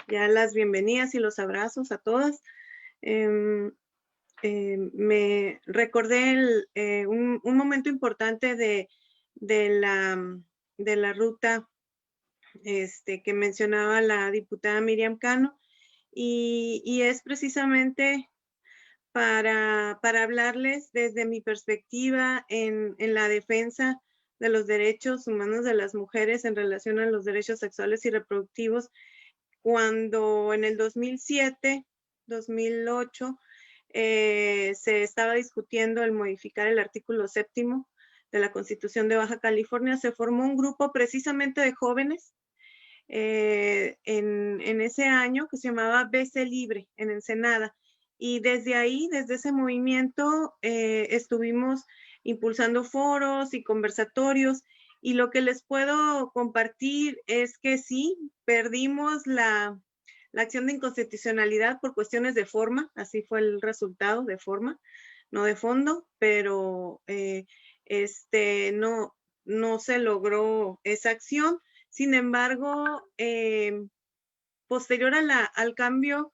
ya las bienvenidas y los abrazos a todas. Me recordé un momento importante de la ruta que mencionaba la diputada Miriam Cano, y es precisamente para hablarles desde mi perspectiva en la defensa de los derechos humanos de las mujeres en relación a los derechos sexuales y reproductivos, cuando en el 2007, 2008, se estaba discutiendo el modificar el artículo 7º de la Constitución de Baja California. Se formó un grupo precisamente de jóvenes en ese año, que se llamaba BC Libre, en Ensenada, y desde ahí, desde ese movimiento, estuvimos impulsando foros y conversatorios, y lo que les puedo compartir es que sí, perdimos la acción de inconstitucionalidad por cuestiones de forma. Así fue el resultado, de forma, no de fondo, pero no se logró esa acción. Sin embargo, posterior al cambio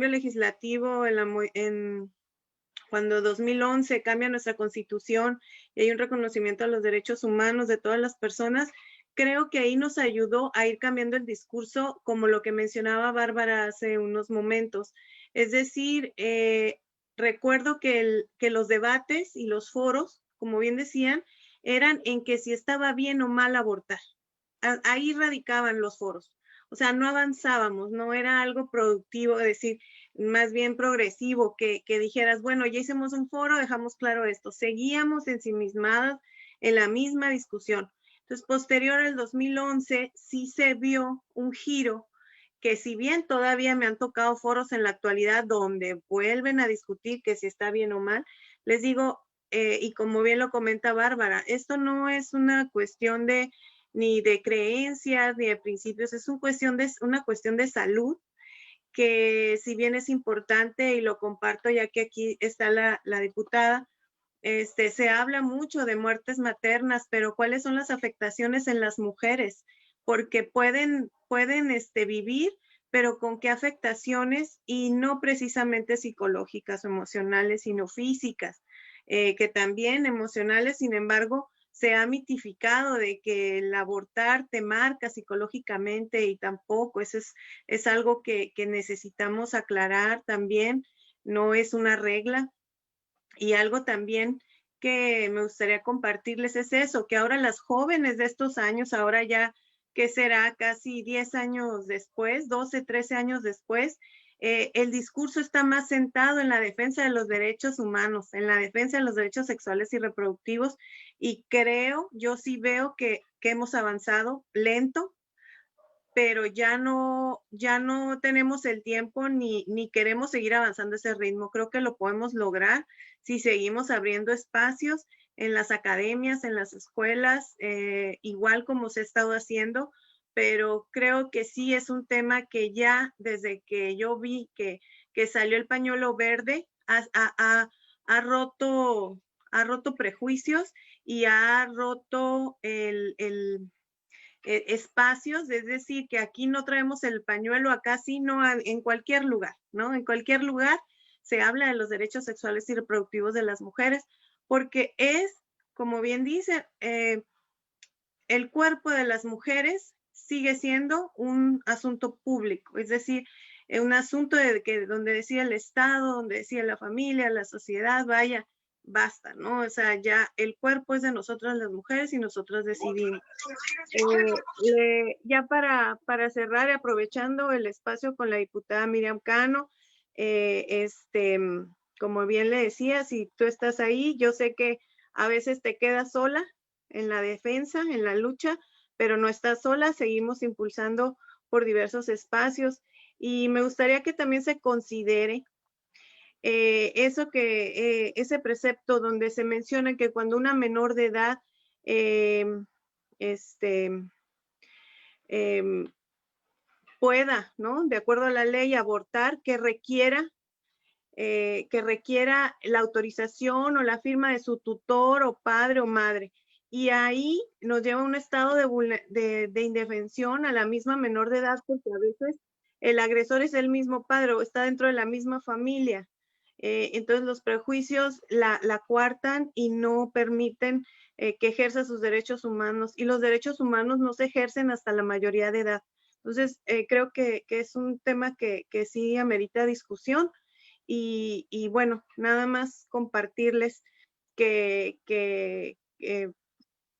legislativo cuando 2011 cambia nuestra constitución y hay un reconocimiento a los derechos humanos de todas las personas, creo que ahí nos ayudó a ir cambiando el discurso, como lo que mencionaba Bárbara hace unos momentos. Es decir, recuerdo que los debates y los foros, como bien decían, eran en que si estaba bien o mal abortar. Ahí radicaban los foros. O sea, no avanzábamos, no era algo productivo, es decir, más bien progresivo, que dijeras, bueno, ya hicimos un foro, dejamos claro esto. Seguíamos ensimismadas en la misma discusión. Entonces, posterior al 2011, sí se vio un giro que si bien todavía me han tocado foros en la actualidad donde vuelven a discutir que si está bien o mal, les digo, y como bien lo comenta Bárbara, esto no es una cuestión ni de creencias, ni de principios, es una cuestión de salud, que si bien es importante y lo comparto ya que aquí está la diputada, se habla mucho de muertes maternas, pero ¿cuáles son las afectaciones en las mujeres? Porque pueden vivir, pero ¿con qué afectaciones? Y no precisamente psicológicas o emocionales, sino físicas, que también emocionales, sin embargo, se ha mitificado de que el abortar te marca psicológicamente y tampoco, eso es algo que necesitamos aclarar también, no es una regla. Y algo también que me gustaría compartirles es eso, que ahora las jóvenes de estos años, ahora ya que será casi 10 años después, 12, 13 años después, el discurso está más sentado en la defensa de los derechos humanos, en la defensa de los derechos sexuales y reproductivos, y creo, yo sí veo que hemos avanzado lento, pero ya no tenemos el tiempo ni queremos seguir avanzando ese ritmo. Creo que lo podemos lograr si seguimos abriendo espacios en las academias, en las escuelas, igual como se ha estado haciendo, pero creo que sí es un tema que ya desde que yo vi que salió el pañuelo verde, ha roto prejuicios y ha roto espacios, es decir, que aquí no traemos el pañuelo, acá sí, no, en cualquier lugar, ¿no? En cualquier lugar se habla de los derechos sexuales y reproductivos de las mujeres, porque es, como bien dice, el cuerpo de las mujeres sigue siendo un asunto público, es decir, un asunto donde decía el Estado, donde decía la familia, la sociedad, vaya, basta, ¿no? O sea, ya el cuerpo es de nosotras las mujeres y nosotras decidimos. Ya para cerrar, aprovechando el espacio con la diputada Miriam Cano, como bien le decía, si tú estás ahí, yo sé que a veces te quedas sola en la defensa, en la lucha, pero no estás sola, seguimos impulsando por diversos espacios y me gustaría que también se considere ese precepto donde se menciona que cuando una menor de edad pueda, ¿no? De acuerdo a la ley, abortar, que requiera la autorización o la firma de su tutor o padre o madre. Y ahí nos lleva a un estado de indefensión a la misma menor de edad, porque a veces el agresor es el mismo padre o está dentro de la misma familia. Entonces los prejuicios la coartan y no permiten que ejerza sus derechos humanos. Y los derechos humanos no se ejercen hasta la mayoría de edad. Entonces creo que es un tema que sí amerita discusión. Y bueno, nada más compartirles que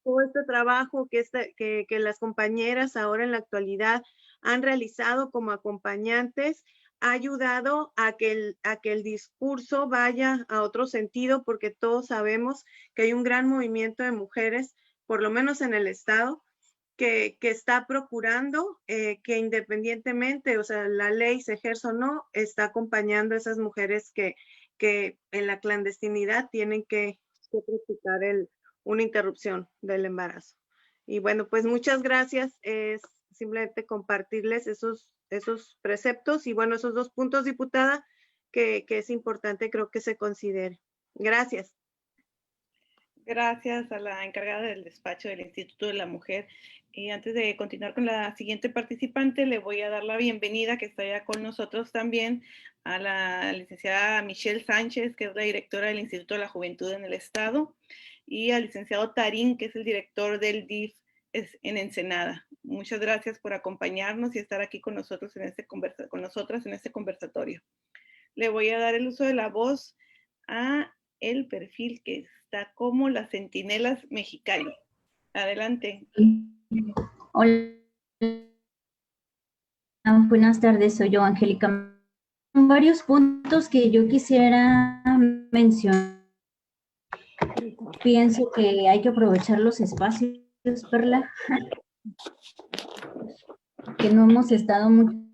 todo este trabajo que las compañeras ahora en la actualidad han realizado como acompañantes ha ayudado a que el discurso vaya a otro sentido, porque todos sabemos que hay un gran movimiento de mujeres, por lo menos en el estado, que está procurando que independientemente, o sea, la ley se ejerza o no, está acompañando a esas mujeres que en la clandestinidad tienen que practicar una interrupción del embarazo. Y bueno, pues muchas gracias. Es simplemente compartirles esos preceptos y bueno, esos 2 puntos, diputada, que es importante, creo que se considere. Gracias. Gracias a la encargada del despacho del Instituto de la Mujer. Y antes de continuar con la siguiente participante, le voy a dar la bienvenida, que está ya con nosotros también, a la licenciada Michelle Sánchez, que es la directora del Instituto de la Juventud en el Estado, y al licenciado Tarín, que es el director del DIF en Ensenada. Muchas gracias por acompañarnos y estar aquí con nosotros con nosotras en este conversatorio. Le voy a dar el uso de la voz a el perfil que está como las Centinelas Mexicali. Adelante. Hola, buenas tardes, soy yo, Angélica. Varios puntos que yo quisiera mencionar. Pienso que hay que aprovechar los espacios, Perla, que no hemos estado muy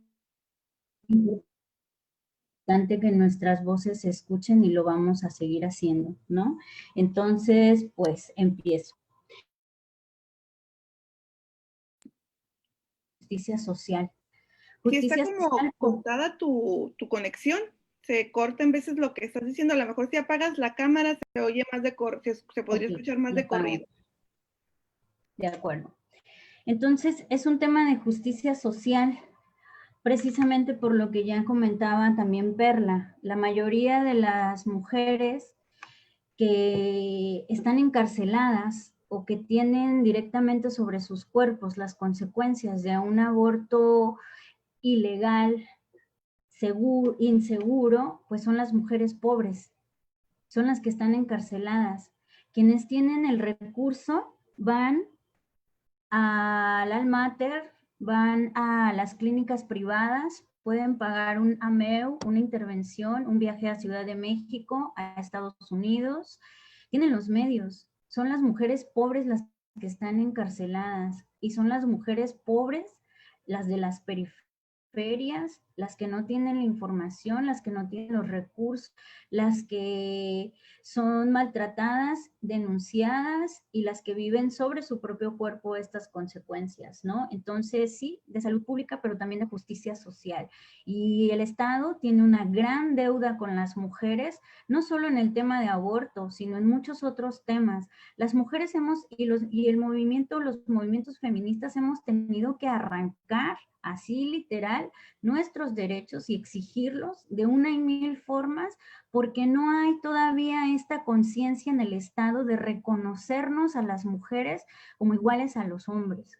importante que nuestras voces se escuchen y lo vamos a seguir haciendo, ¿no? Entonces, pues empiezo. Justicia social. Justicia sí, está como social, cortada tu conexión, se corta en veces lo que estás diciendo, a lo mejor si apagas la cámara se oye más se podría escuchar más de corrido. De acuerdo. Entonces, es un tema de justicia social, precisamente por lo que ya comentaba también Perla. La mayoría de las mujeres que están encarceladas o que tienen directamente sobre sus cuerpos las consecuencias de un aborto ilegal, seguro, inseguro, pues son las mujeres pobres, son las que están encarceladas. Quienes tienen el recurso van al Almater, van a las clínicas privadas, pueden pagar un AMEU, una intervención, un viaje a Ciudad de México, a Estados Unidos, tienen los medios. Son las mujeres pobres las que están encarceladas y son las mujeres pobres las de las periferias, las que no tienen la información, las que no tienen los recursos, las que son maltratadas, denunciadas y las que viven sobre su propio cuerpo estas consecuencias, ¿no? Entonces, sí, de salud pública, pero también de justicia social. Y el Estado tiene una gran deuda con las mujeres, no solo en el tema de aborto, sino en muchos otros temas. Las mujeres los movimientos feministas hemos tenido que arrancar así literal nuestros derechos y exigirlos de una y mil formas porque no hay todavía esta conciencia en el Estado de reconocernos a las mujeres como iguales a los hombres.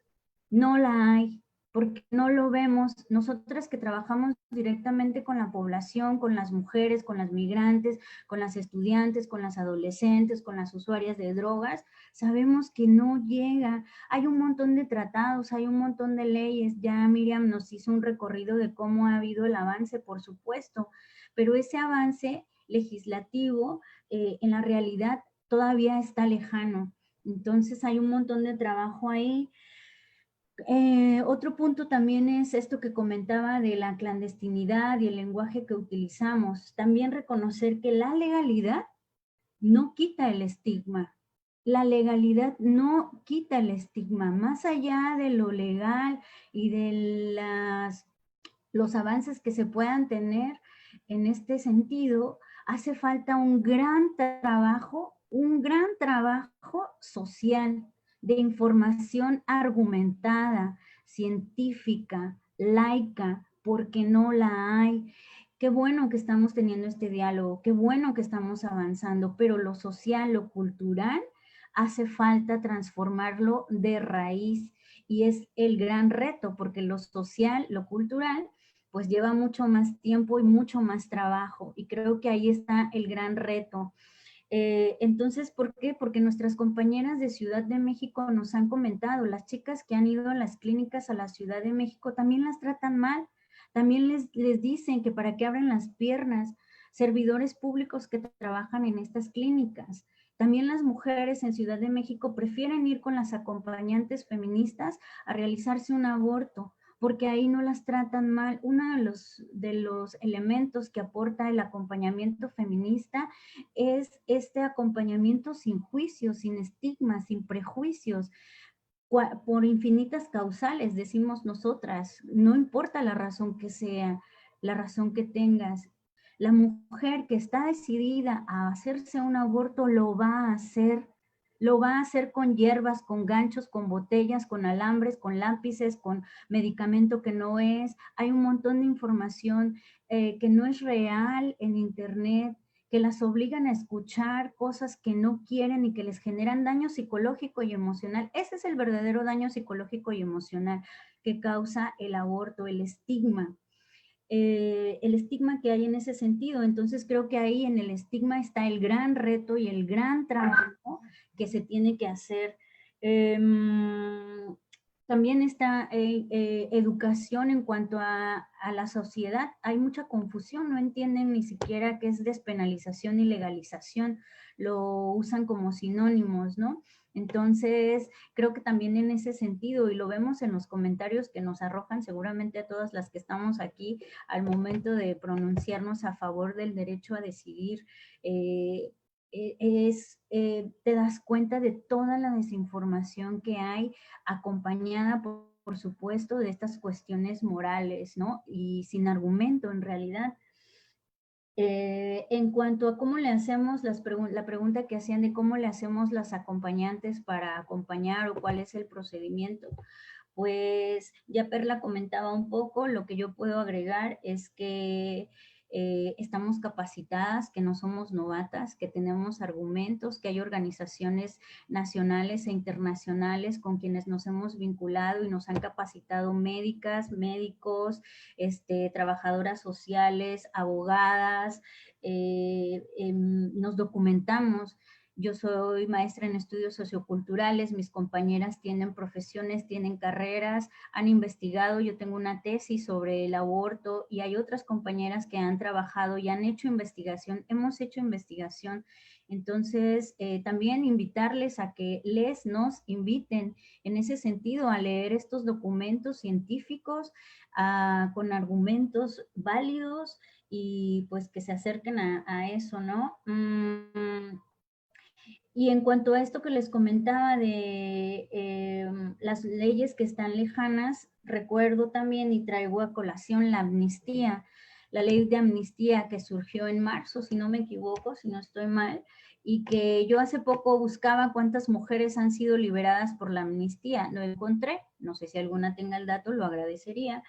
No la hay, porque no lo vemos. Nosotras que trabajamos directamente con la población, con las mujeres, con las migrantes, con las estudiantes, con las adolescentes, con las usuarias de drogas, sabemos que no llega. Hay un montón de tratados, hay un montón de leyes. Ya Miriam nos hizo un recorrido de cómo ha habido el avance, por supuesto, pero ese avance legislativo en la realidad todavía está lejano. Entonces hay un montón de trabajo ahí. Otro punto también es esto que comentaba de la clandestinidad y el lenguaje que utilizamos. También reconocer que la legalidad no quita el estigma. La legalidad no quita el estigma. Más allá de lo legal y de los avances que se puedan tener en este sentido, hace falta un gran trabajo social de información argumentada, científica, laica, porque no la hay. Qué bueno que estamos teniendo este diálogo, qué bueno que estamos avanzando, pero lo social, lo cultural, hace falta transformarlo de raíz y es el gran reto, porque lo social, lo cultural, pues lleva mucho más tiempo y mucho más trabajo y creo que ahí está el gran reto. Entonces, ¿por qué? Porque nuestras compañeras de Ciudad de México nos han comentado, las chicas que han ido a las clínicas a la Ciudad de México también las tratan mal, también les dicen que para qué abren las piernas, servidores públicos que trabajan en estas clínicas. También las mujeres en Ciudad de México prefieren ir con las acompañantes feministas a realizarse un aborto, porque ahí no las tratan mal. Uno de los elementos que aporta el acompañamiento feminista es este acompañamiento sin juicios, sin estigmas, sin prejuicios, por infinitas causales, decimos nosotras, no importa la razón que sea, la razón que tengas. La mujer que está decidida a hacerse un aborto lo va a hacer, Lo va a hacer con hierbas, con ganchos, con botellas, con alambres, con lápices, con medicamento que no es. Hay un montón de información que no es real en internet, que las obligan a escuchar cosas que no quieren y que les generan daño psicológico y emocional. Ese es el verdadero daño psicológico y emocional que causa el aborto, el estigma que hay en ese sentido. Entonces creo que ahí en el estigma está el gran reto y el gran trabajo que se tiene que hacer. También está educación en cuanto a la sociedad. Hay mucha confusión, no entienden ni siquiera qué es despenalización y legalización, lo usan como sinónimos, ¿no? Entonces, creo que también en ese sentido, y lo vemos en los comentarios que nos arrojan seguramente a todas las que estamos aquí al momento de pronunciarnos a favor del derecho a decidir, te das cuenta de toda la desinformación que hay, acompañada por supuesto, de estas cuestiones morales, ¿no? Y sin argumento, en realidad. En cuanto a cómo le hacemos, la pregunta que hacían de cómo le hacemos las acompañantes para acompañar o cuál es el procedimiento, pues ya Perla comentaba un poco, lo que yo puedo agregar es que estamos capacitadas, que no somos novatas, que tenemos argumentos, que hay organizaciones nacionales e internacionales con quienes nos hemos vinculado y nos han capacitado médicas, médicos, trabajadoras sociales, abogadas, nos documentamos. Yo soy maestra en estudios socioculturales, mis compañeras tienen profesiones, tienen carreras, han investigado, yo tengo una tesis sobre el aborto y hay otras compañeras que han trabajado y han hecho investigación, hemos hecho investigación. Entonces, también invitarles a que nos inviten en ese sentido a leer estos documentos científicos con argumentos válidos y pues que se acerquen a eso, ¿no? Y en cuanto a esto que les comentaba de las leyes que están lejanas, recuerdo también y traigo a colación la amnistía, la ley de amnistía que surgió en marzo, si no me equivoco, si no estoy mal, y que yo hace poco buscaba cuántas mujeres han sido liberadas por la amnistía. Lo encontré, no sé si alguna tenga el dato, lo agradecería.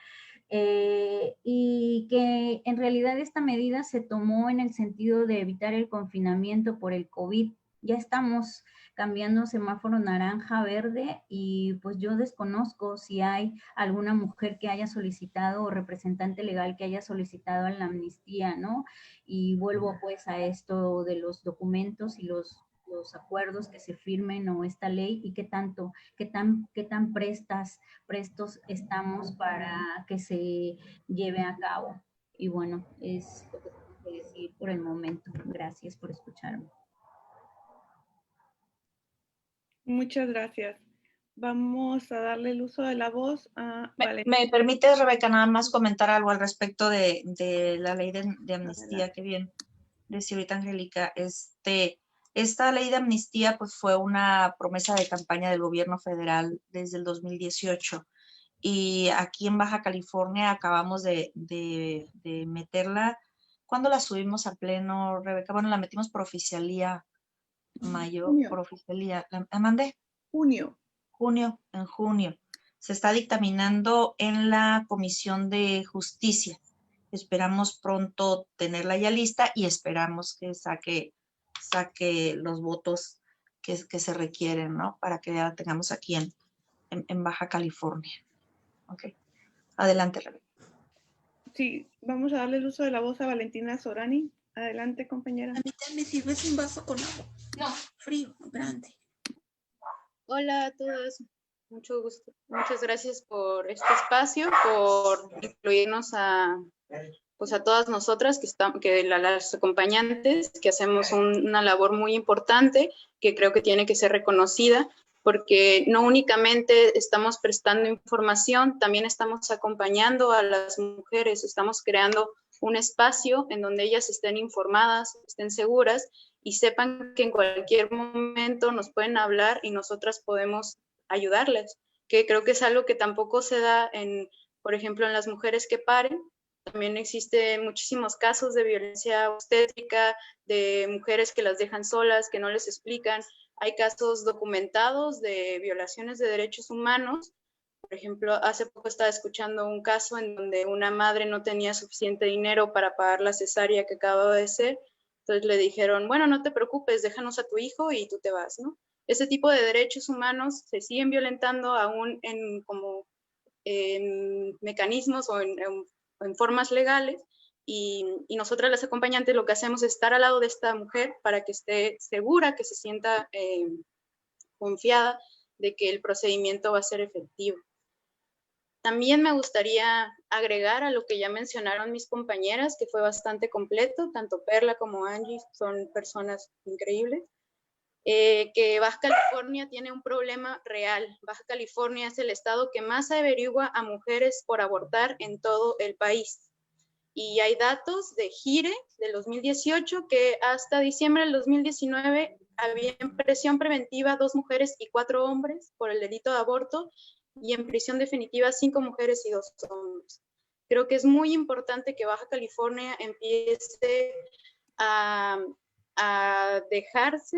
Y que en realidad esta medida se tomó en el sentido de evitar el confinamiento por el COVID. Ya estamos cambiando semáforo naranja a verde y pues yo desconozco si hay alguna mujer que haya solicitado o representante legal que haya solicitado la amnistía, ¿no? Y vuelvo pues a esto de los documentos y los acuerdos que se firmen o esta ley y qué tan prestos estamos para que se lleve a cabo. Y bueno, es lo que tengo que decir por el momento. Gracias por escucharme. Muchas gracias. Vamos a darle el uso de la voz a Valentina. ¿Me permites, Rebeca, nada más comentar algo al respecto de la ley de amnistía que bien decía ahorita Angélica? Esta ley de amnistía pues fue una promesa de campaña del gobierno federal desde el 2018 y aquí en Baja California acabamos de meterla. ¿Cuándo la subimos a pleno, Rebeca? Bueno, la metimos por oficialía mayo, Junio. por oficialía. ¿La mandé? Junio. En junio. Se está dictaminando en la Comisión de Justicia. Esperamos pronto tenerla ya lista y esperamos que saque los votos que se requieren, ¿no? Para que ya la tengamos aquí en Baja California. Ok. Adelante, Rebeca. Sí, vamos a darle el uso de la voz a Valentina Sorani. Adelante, compañera. A mí también me sirves un vaso con agua. No, frío, grande. Hola a todos, mucho gusto. Muchas gracias por este espacio, por incluirnos a todas nosotras las acompañantes, que hacemos una labor muy importante que creo que tiene que ser reconocida, porque no únicamente estamos prestando información, también estamos acompañando a las mujeres, estamos creando un espacio en donde ellas estén informadas, estén seguras y sepan que en cualquier momento nos pueden hablar y nosotras podemos ayudarles, que creo que es algo que tampoco se da por ejemplo, en las mujeres que paren. También existen muchísimos casos de violencia obstétrica, de mujeres que las dejan solas, que no les explican. Hay casos documentados de violaciones de derechos humanos. Por ejemplo, hace poco estaba escuchando un caso en donde una madre no tenía suficiente dinero para pagar la cesárea que acababa de ser. Entonces le dijeron, bueno, no te preocupes, déjanos a tu hijo y tú te vas, ¿no? Ese tipo de derechos humanos se siguen violentando aún en mecanismos o en formas legales, y nosotras las acompañantes lo que hacemos es estar al lado de esta mujer para que esté segura, que se sienta confiada de que el procedimiento va a ser efectivo. También me gustaría agregar a lo que ya mencionaron mis compañeras, que fue bastante completo, tanto Perla como Angie son personas increíbles, que Baja California tiene un problema real. Baja California es el estado que más averigua a mujeres por abortar en todo el país. Y hay datos de GIRE del 2018 que hasta diciembre del 2019 había en prisión preventiva 2 mujeres y 4 hombres por el delito de aborto, y en prisión definitiva 5 mujeres y 2 hombres. Creo que es muy importante que Baja California empiece a dejarse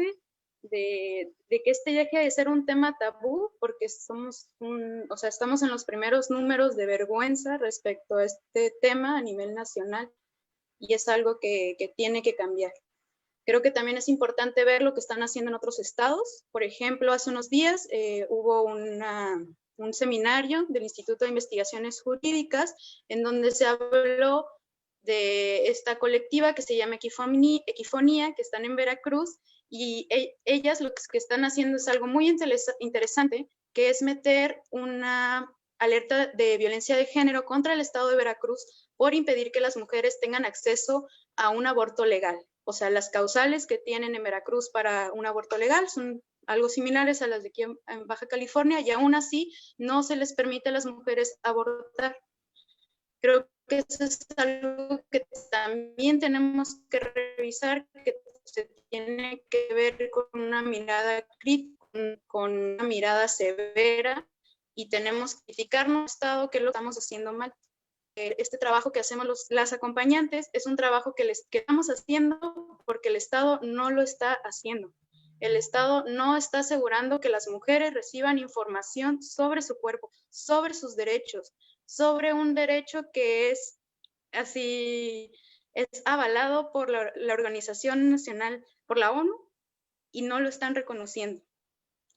de que este deje de ser un tema tabú, porque estamos en los primeros números de vergüenza respecto a este tema a nivel nacional, y es algo que tiene que cambiar. Creo que también es importante ver lo que están haciendo en otros estados. Por ejemplo, hace unos días hubo un seminario del Instituto de Investigaciones Jurídicas en donde se habló de esta colectiva que se llama Equifonía, que están en Veracruz, y ellas lo que están haciendo es algo muy interesante, que es meter una alerta de violencia de género contra el estado de Veracruz por impedir que las mujeres tengan acceso a un aborto legal. O sea, las causales que tienen en Veracruz para un aborto legal son algo similares a las de aquí en Baja California, y aún así no se les permite a las mujeres abortar. Creo que eso es algo que también tenemos que revisar, que se tiene que ver con una mirada crítica, con una mirada severa, y tenemos que criticar nuestro estado, que lo estamos haciendo mal. Este trabajo que hacemos las acompañantes es un trabajo que estamos haciendo porque el Estado no lo está haciendo. El Estado no está asegurando que las mujeres reciban información sobre su cuerpo, sobre sus derechos, sobre un derecho que es avalado por la Organización Nacional, por la ONU, y no lo están reconociendo.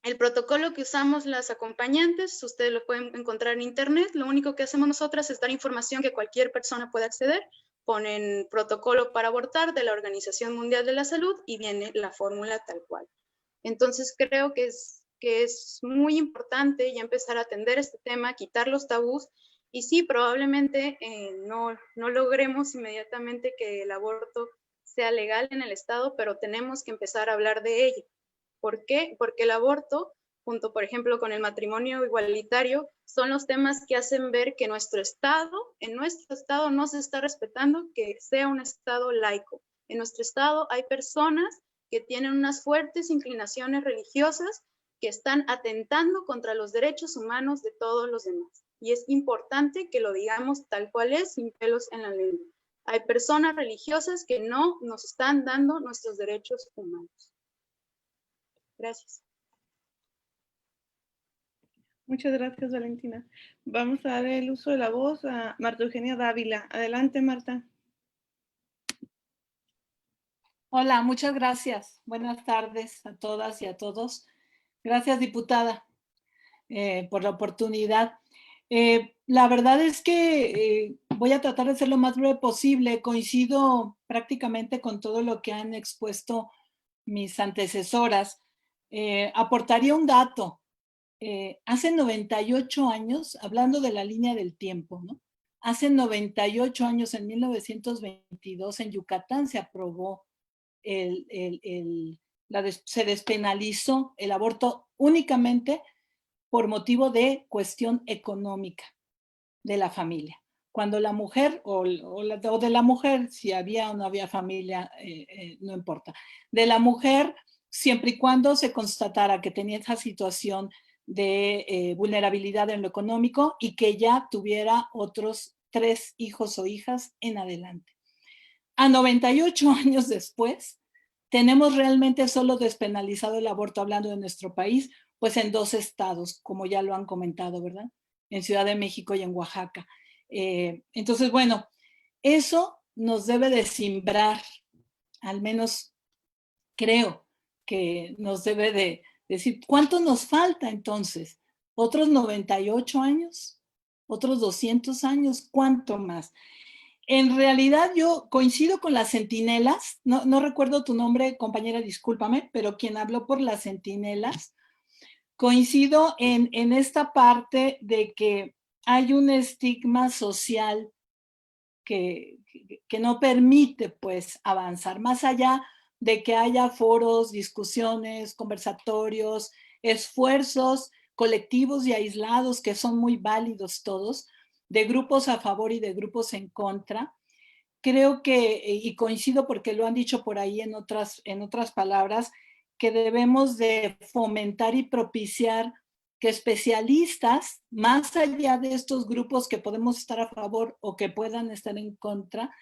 El protocolo que usamos las acompañantes, ustedes lo pueden encontrar en internet. Lo único que hacemos nosotras es dar información que cualquier persona puede acceder. Ponen protocolo para abortar de la Organización Mundial de la Salud y viene la fórmula tal cual. Entonces creo que es muy importante ya empezar a atender este tema, quitar los tabús, y sí, probablemente no logremos inmediatamente que el aborto sea legal en el estado, pero tenemos que empezar a hablar de ello. ¿Por qué? Porque el aborto, junto por ejemplo con el matrimonio igualitario, son los temas que hacen ver que en nuestro estado no se está respetando que sea un estado laico. En nuestro estado hay personas que tienen unas fuertes inclinaciones religiosas que están atentando contra los derechos humanos de todos los demás. Y es importante que lo digamos tal cual es, sin pelos en la lengua. Hay personas religiosas que no nos están dando nuestros derechos humanos. Gracias. Muchas gracias, Valentina. Vamos a dar el uso de la voz a Marta Eugenia Dávila. Adelante, Marta. Hola, muchas gracias. Buenas tardes a todas y a todos. Gracias, diputada, por la oportunidad. La verdad es que voy a tratar de ser lo más breve posible. Coincido prácticamente con todo lo que han expuesto mis antecesoras. Aportaría un dato. Hace 98 años, hablando de la línea del tiempo, ¿no? Hace 98 años, en 1922, en Yucatán se aprobó, se despenalizó el aborto únicamente por motivo de cuestión económica de la familia. Cuando la mujer, o de la mujer, si había o no había familia, no importa, de la mujer, siempre y cuando se constatara que tenía esa situación de vulnerabilidad en lo económico y que ya tuviera otros 3 hijos o hijas en adelante. A 98 años después, tenemos realmente solo despenalizado el aborto, hablando de nuestro país, pues en 2 estados, como ya lo han comentado, ¿verdad? En Ciudad de México y en Oaxaca. Entonces, bueno, eso nos debe de simbrar, al menos creo que nos debe de decir, ¿cuánto nos falta entonces? ¿Otros 98 años? ¿Otros 200 años? ¿Cuánto más? En realidad yo coincido con las centinelas, no recuerdo tu nombre, compañera, discúlpame, pero quien habló por las centinelas, coincido en esta parte de que hay un estigma social que no permite pues avanzar, más allá de que haya foros, discusiones, conversatorios, esfuerzos colectivos y aislados que son muy válidos todos, de grupos a favor y de grupos en contra. Creo que, y coincido porque lo han dicho por ahí en otras palabras, que debemos de fomentar y propiciar que especialistas, más allá de estos grupos que podemos estar a favor o que puedan estar en contra,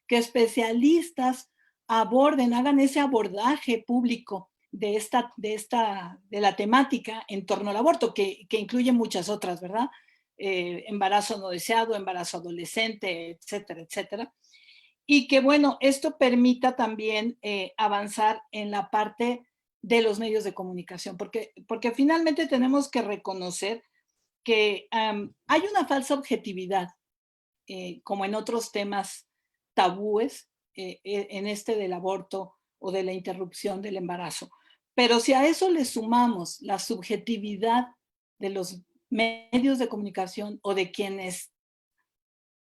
que especialistas aborden, hagan ese abordaje público de la temática en torno al aborto, que incluye muchas otras, ¿verdad? Embarazo no deseado, embarazo adolescente, etcétera, etcétera. Y que, bueno, esto permita también avanzar en la parte de los medios de comunicación, porque finalmente tenemos que reconocer que hay una falsa objetividad, como en otros temas tabúes, en este del aborto o de la interrupción del embarazo. Pero si a eso le sumamos la subjetividad de los medios de comunicación o de quienes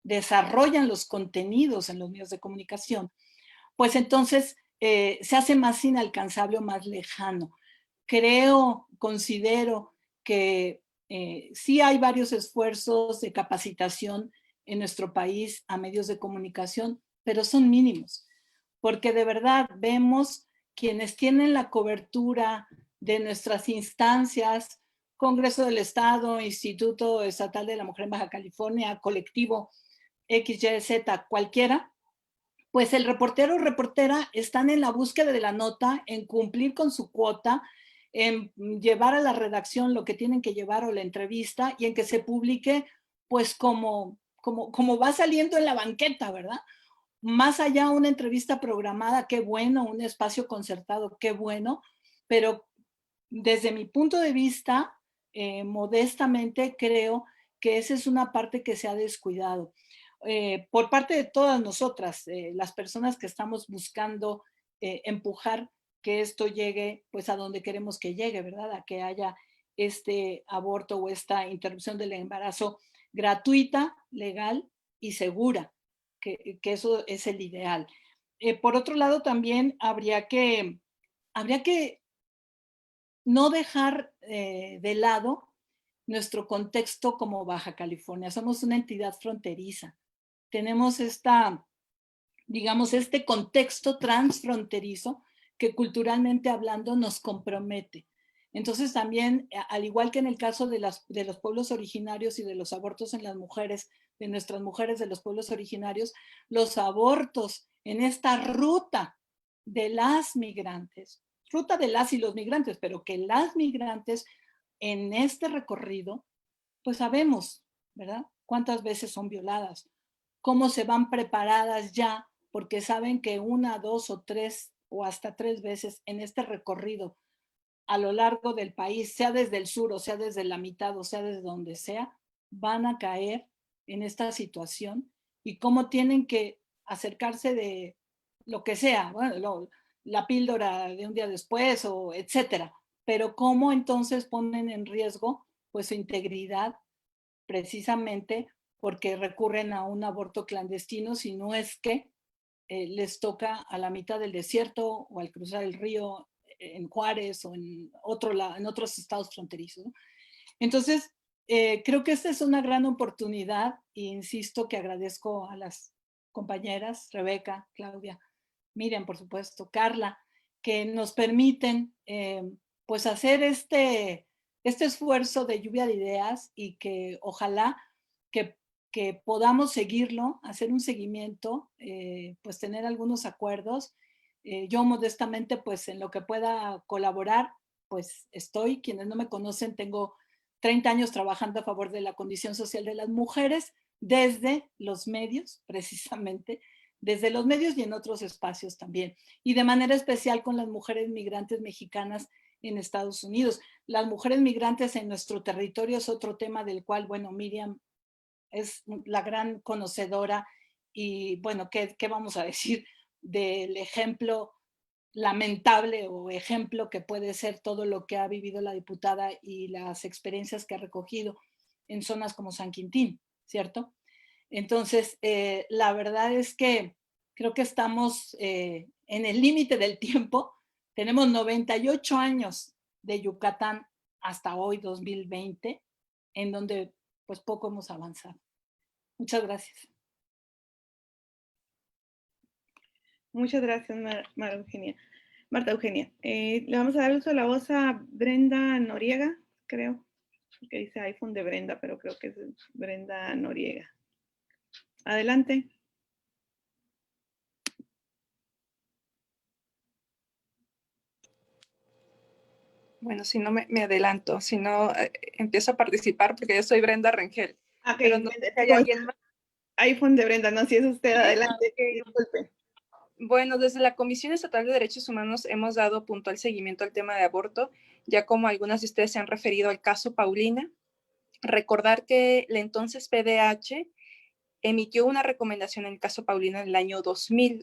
desarrollan los contenidos en los medios de comunicación, pues entonces se hace más inalcanzable o más lejano. Considero que sí hay varios esfuerzos de capacitación en nuestro país a medios de comunicación, pero son mínimos, porque de verdad vemos quienes tienen la cobertura de nuestras instancias, Congreso del Estado, Instituto Estatal de la Mujer en Baja California, colectivo XYZ, cualquiera, pues el reportero o reportera están en la búsqueda de la nota, en cumplir con su cuota, en llevar a la redacción lo que tienen que llevar o la entrevista y en que se publique pues como va saliendo en la banqueta, ¿verdad? Más allá una entrevista programada, qué bueno, un espacio concertado, qué bueno, pero desde mi punto de vista, modestamente creo que esa es una parte que se ha descuidado. Por parte de todas nosotras, las personas que estamos buscando empujar que esto llegue pues a donde queremos que llegue, ¿verdad? A que haya este aborto o esta interrupción del embarazo gratuita, legal y segura, que eso es el ideal. Por otro lado, también habría que no dejar de lado nuestro contexto como Baja California. Somos una entidad fronteriza. Tenemos digamos, este contexto transfronterizo que culturalmente hablando nos compromete. Entonces también, al igual que en el caso de los pueblos originarios y de los abortos en las mujeres, de nuestras mujeres de los pueblos originarios, los abortos en esta ruta de las migrantes, ruta de las y los migrantes, pero que las migrantes en este recorrido, pues sabemos, ¿verdad? Cuántas veces son violadas, cómo se van preparadas ya, porque saben que 1, 2 o 3 o hasta 3 veces en este recorrido a lo largo del país, sea desde el sur o sea desde la mitad o sea desde donde sea, van a caer en esta situación y cómo tienen que acercarse de lo que sea, bueno, la píldora de un día después o etcétera, pero cómo entonces ponen en riesgo pues su integridad precisamente porque recurren a un aborto clandestino, si no es que les toca a la mitad del desierto o al cruzar el río en Juárez o en otros estados fronterizos, ¿no? Entonces, creo que esta es una gran oportunidad e insisto que agradezco a las compañeras, Rebeca, Claudia, Miriam, por supuesto, Carla, que nos permiten pues hacer este esfuerzo de lluvia de ideas y que ojalá que podamos seguirlo, hacer un seguimiento, pues tener algunos acuerdos Yo modestamente, pues en lo que pueda colaborar, pues estoy. Quienes no me conocen, tengo 30 años trabajando a favor de la condición social de las mujeres desde los medios, precisamente, desde los medios y en otros espacios también. Y de manera especial con las mujeres migrantes mexicanas en Estados Unidos. Las mujeres migrantes en nuestro territorio es otro tema del cual, bueno, Miriam es la gran conocedora y, bueno, ¿qué vamos a decir del ejemplo lamentable o ejemplo que puede ser todo lo que ha vivido la diputada y las experiencias que ha recogido en zonas como San Quintín, ¿cierto? Entonces, la verdad es que creo que estamos en el límite del tiempo. Tenemos 98 años de Yucatán hasta hoy, 2020, en donde pues poco hemos avanzado. Muchas gracias. Muchas gracias, Marta Eugenia. Le vamos a dar uso de la voz a Brenda Noriega, creo, porque dice iPhone de Brenda, pero creo que es Brenda Noriega. Adelante. Bueno, si no me adelanto, si no empiezo a participar porque yo soy Brenda Rengel. Okay, pero no sé si hay alguien más. iPhone de Brenda, no, si es usted, adelante. Disculpe. Bueno, desde la Comisión Estatal de Derechos Humanos hemos dado puntual seguimiento al tema de aborto, ya como algunas de ustedes se han referido al caso Paulina. Recordar que la entonces PDH emitió una recomendación en el caso Paulina en el año 2000.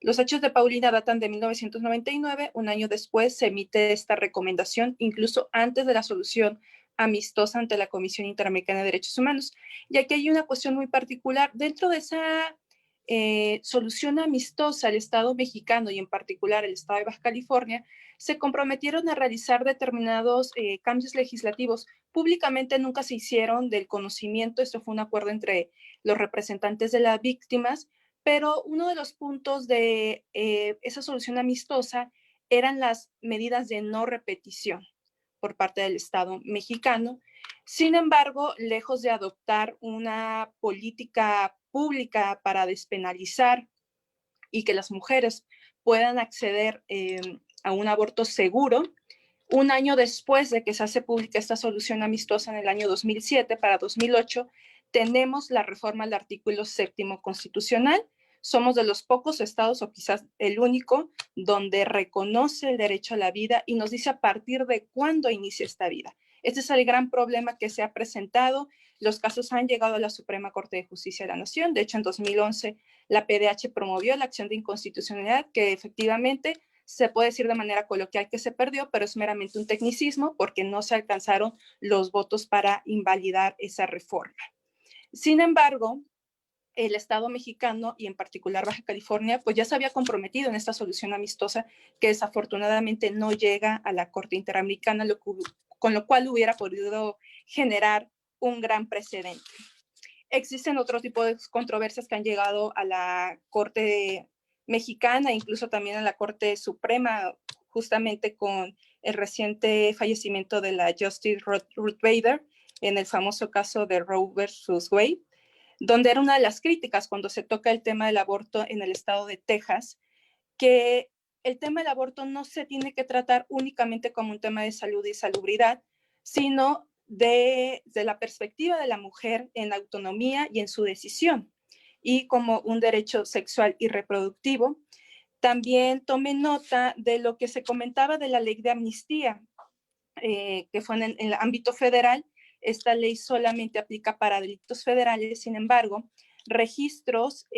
Los hechos de Paulina datan de 1999. Un año después se emite esta recomendación, incluso antes de la solución amistosa ante la Comisión Interamericana de Derechos Humanos. Y aquí hay una cuestión muy particular. Dentro de esa solución amistosa, el Estado mexicano y en particular el Estado de Baja California se comprometieron a realizar determinados cambios legislativos. Públicamente nunca se hicieron del conocimiento. Esto fue un acuerdo entre los representantes de las víctimas, pero uno de los puntos de esa solución amistosa eran las medidas de no repetición por parte del Estado mexicano. Sin embargo, lejos de adoptar una política pública para despenalizar y que las mujeres puedan acceder a un aborto seguro, un año después de que se hace pública esta solución amistosa en el año 2007, para 2008, tenemos la reforma al artículo 7º constitucional. Somos de los pocos estados, o quizás el único, donde reconoce el derecho a la vida y nos dice a partir de cuándo inicia esta vida. Este es el gran problema que se ha presentado. Los casos han llegado a la Suprema Corte de Justicia de la Nación. De hecho, en 2011, la PDH promovió la acción de inconstitucionalidad, que efectivamente se puede decir de manera coloquial que se perdió, pero es meramente un tecnicismo porque no se alcanzaron los votos para invalidar esa reforma. Sin embargo, el Estado mexicano y en particular Baja California, pues ya se había comprometido en esta solución amistosa que desafortunadamente no llega a la Corte Interamericana, con lo cual hubiera podido generar un gran precedente. Existen otro tipo de controversias que han llegado a la Corte Mexicana, incluso también a la Corte Suprema, justamente con el reciente fallecimiento de la Justice Ruth Bader en el famoso caso de Roe versus Wade, donde era una de las críticas cuando se toca el tema del aborto en el estado de Texas, que el tema del aborto no se tiene que tratar únicamente como un tema de salud y salubridad, sino de la perspectiva de la mujer en autonomía y en su decisión, y como un derecho sexual y reproductivo. También tomé nota de lo que se comentaba de la ley de amnistía, que fue en el ámbito federal. Esta ley solamente aplica para delitos federales. Sin embargo, registros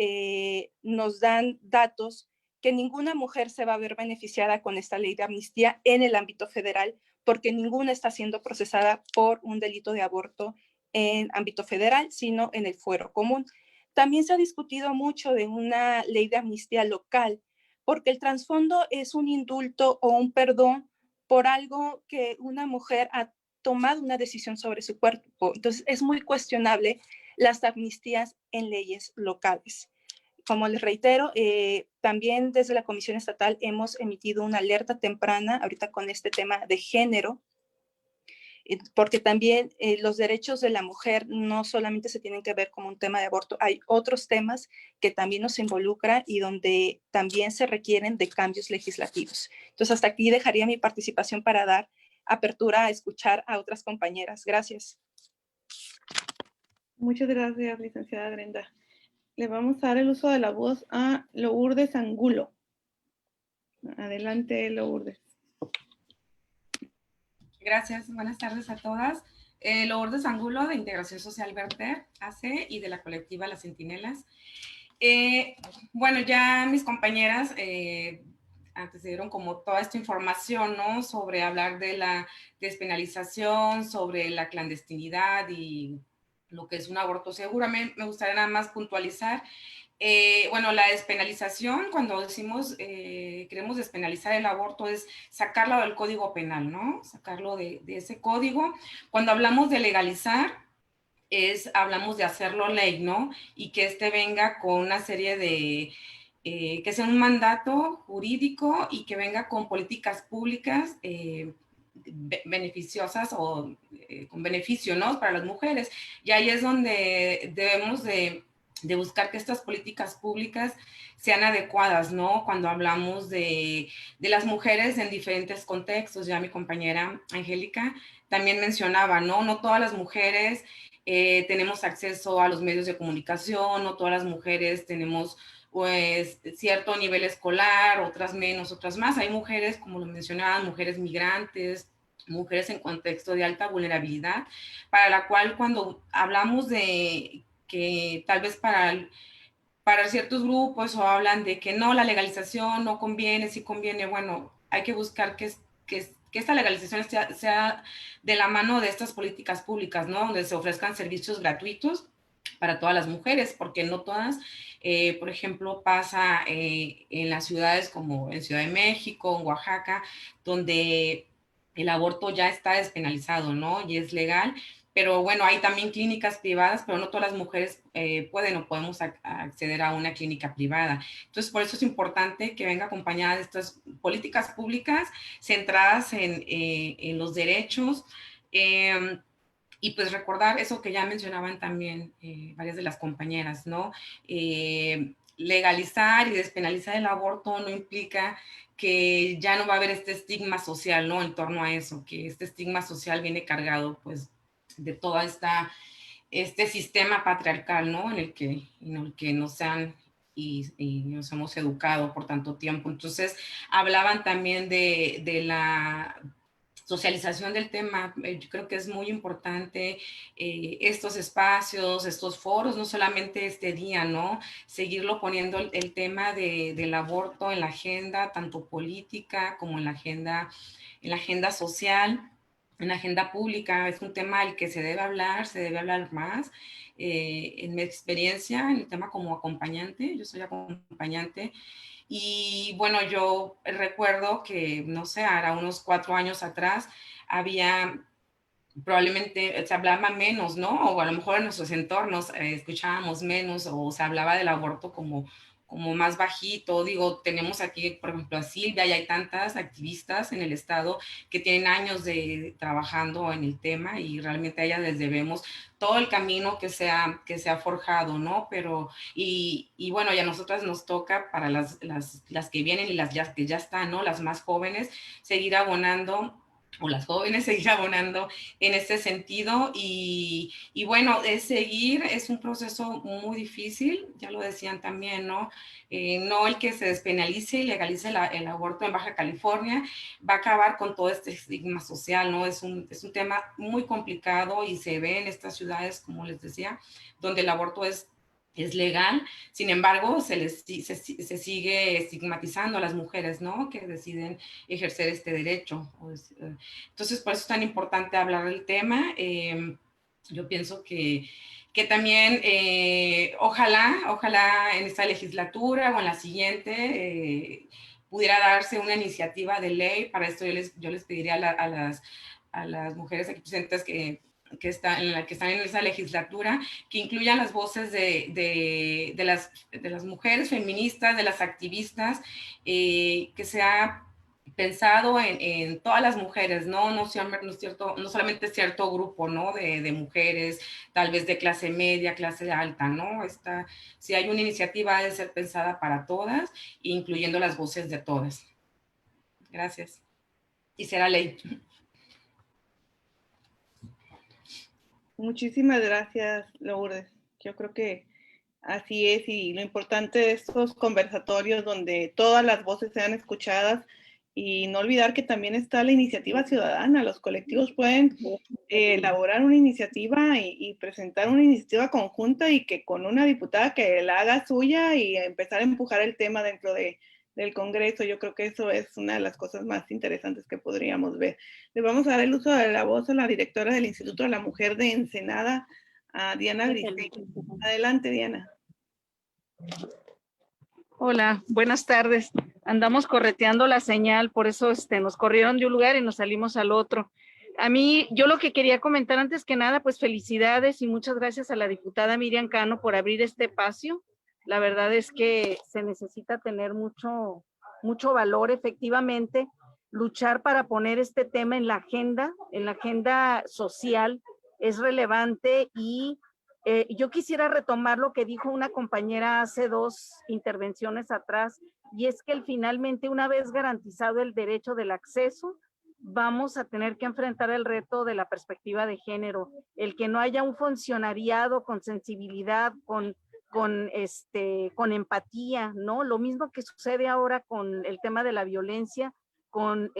nos dan datos que ninguna mujer se va a ver beneficiada con esta ley de amnistía en el ámbito federal, porque ninguna está siendo procesada por un delito de aborto en ámbito federal, sino en el fuero común. También se ha discutido mucho de una ley de amnistía local, porque el trasfondo es un indulto o un perdón por algo que una mujer ha tomado una decisión sobre su cuerpo. Entonces, es muy cuestionable las amnistías en leyes locales. Como les reitero, también desde la Comisión Estatal hemos emitido una alerta temprana, ahorita con este tema de género, porque también los derechos de la mujer no solamente se tienen que ver como un tema de aborto, hay otros temas que también nos involucran y donde también se requieren de cambios legislativos. Entonces, hasta aquí dejaría mi participación para dar apertura a escuchar a otras compañeras. Gracias. Muchas gracias, licenciada Brenda. Le vamos a dar el uso de la voz a Lourdes Angulo. Adelante, Lourdes. Gracias, buenas tardes a todas. Lourdes Angulo, de Integración Social Verde, AC, y de la colectiva Las Centinelas. Bueno, ya mis compañeras antes dieron como toda esta información, ¿no? Sobre hablar de la despenalización, sobre la clandestinidad y lo que es un aborto seguro. Me gustaría nada más puntualizar. Bueno, la despenalización, cuando decimos queremos despenalizar el aborto, es sacarlo del Código Penal, ¿no? Sacarlo de ese código. Cuando hablamos de legalizar, hablamos de hacerlo ley, ¿no? Y que venga con una serie de, que sea un mandato jurídico y que venga con políticas públicas beneficiosas o con beneficio, ¿no? Para las mujeres. Y ahí es donde debemos de buscar que estas políticas públicas sean adecuadas, ¿no? Cuando hablamos de las mujeres en diferentes contextos, ya mi compañera Angélica también mencionaba, ¿no? No todas las mujeres tenemos acceso a los medios de comunicación, no todas las mujeres tenemos pues cierto nivel escolar, otras menos, otras más. Hay mujeres, como lo mencionaban, mujeres migrantes, mujeres en contexto de alta vulnerabilidad, para la cual cuando hablamos de que tal vez para ciertos grupos o hablan de que no, la legalización no conviene, sí conviene, bueno, hay que buscar que esta legalización sea de la mano de estas políticas públicas, ¿no? Donde se ofrezcan servicios gratuitos para todas las mujeres, porque no todas, por ejemplo, pasa en las ciudades como en Ciudad de México, en Oaxaca, donde el aborto ya está despenalizado, ¿no? Y es legal, pero bueno, hay también clínicas privadas, pero no todas las mujeres pueden o podemos acceder a una clínica privada. Entonces, por eso es importante que venga acompañada de estas políticas públicas centradas en los derechos, y pues recordar eso que ya mencionaban también varias de las compañeras, ¿no? Legalizar y despenalizar el aborto no implica que ya no va a haber este estigma social, ¿no? En torno a eso, que este estigma social viene cargado, pues, de todo este sistema patriarcal, ¿no? En el que nos han y nos hemos educado por tanto tiempo. Entonces, hablaban también de la socialización del tema. Yo creo que es muy importante estos espacios, estos foros, no solamente este día, ¿no? Seguirlo poniendo el tema del aborto en la agenda, tanto política como en la agenda social, en la agenda pública. Es un tema del que se debe hablar más. En mi experiencia, en el tema como acompañante, yo soy acompañante, y bueno, yo recuerdo que, no sé, ahora unos 4 años atrás, probablemente se hablaba menos, ¿no? O a lo mejor en nuestros entornos escuchábamos menos, o se hablaba del aborto como más bajito. Digo, tenemos aquí, por ejemplo, a Silvia, y hay tantas activistas en el estado que tienen años trabajando en el tema, y realmente a ellas les debemos todo el camino que se ha forjado, ¿no? Pero, y bueno, y a nosotras nos toca, para las que vienen y las que ya están, ¿no? Las más jóvenes, seguir abonando, o las jóvenes seguir abonando en este sentido, y bueno, es un proceso muy difícil, ya lo decían también, ¿no? No el que se despenalice y legalice el aborto en Baja California va a acabar con todo este estigma social, ¿no? Es un tema muy complicado, y se ve en estas ciudades, como les decía, donde el aborto es legal. Sin embargo, se sigue estigmatizando a las mujeres, ¿no? Que deciden ejercer este derecho. Entonces, por eso es tan importante hablar del tema. Yo pienso que también, ojalá en esta legislatura o en la siguiente pudiera darse una iniciativa de ley. Para esto yo les pediría a las mujeres aquí presentes que están en esa legislatura, que incluyan las voces de las mujeres feministas, de las activistas, que sea pensado en todas las mujeres, ¿no? No solamente cierto grupo, ¿no? De mujeres, tal vez de clase media, clase alta, ¿no? Si hay una iniciativa, debe ser pensada para todas, incluyendo las voces de todas. Gracias. Y será ley. Muchísimas gracias, Lourdes. Yo creo que así es, y lo importante de estos conversatorios donde todas las voces sean escuchadas, y no olvidar que también está la iniciativa ciudadana. Los colectivos pueden elaborar una iniciativa y presentar una iniciativa conjunta, y que con una diputada que la haga suya y empezar a empujar el tema dentro del Congreso. Yo creo que eso es una de las cosas más interesantes que podríamos ver. Le vamos a dar el uso de la voz a la directora del Instituto de la Mujer de Ensenada, a Diana Grisey. Adelante, Diana. Hola, buenas tardes. Andamos correteando la señal, por eso nos corrieron de un lugar y nos salimos al otro. Yo lo que quería comentar antes que nada, pues felicidades y muchas gracias a la diputada Miriam Cano por abrir este espacio. La verdad es que se necesita tener mucho valor, efectivamente, luchar para poner este tema en la agenda social es relevante. Y yo quisiera retomar lo que dijo una compañera hace 2 intervenciones atrás, y es que finalmente, una vez garantizado el derecho del acceso, vamos a tener que enfrentar el reto de la perspectiva de género, el que no haya un funcionariado con sensibilidad, con empatía, ¿no? Lo mismo que sucede ahora con el tema de la violencia, con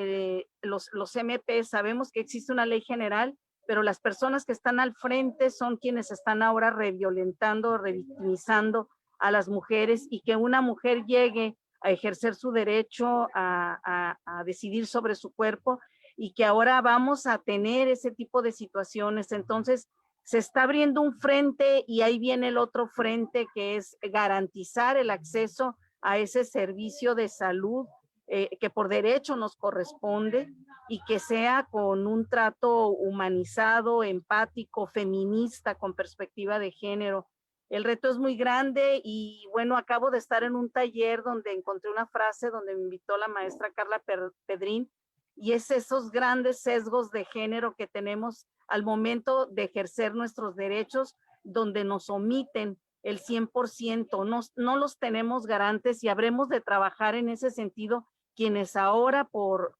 los MP. Sabemos que existe una ley general, pero las personas que están al frente son quienes están ahora reviolentando, revictimizando a las mujeres, y que una mujer llegue a ejercer su derecho a decidir sobre su cuerpo, y que ahora vamos a tener ese tipo de situaciones. Entonces, se está abriendo un frente y ahí viene el otro frente, que es garantizar el acceso a ese servicio de salud que por derecho nos corresponde, y que sea con un trato humanizado, empático, feminista, con perspectiva de género. El reto es muy grande, y bueno, acabo de estar en un taller donde encontré una frase donde me invitó la maestra Carla Pedrín, y es esos grandes sesgos de género que tenemos al momento de ejercer nuestros derechos, donde nos omiten el 100%, no los tenemos garantes, y habremos de trabajar en ese sentido quienes ahora por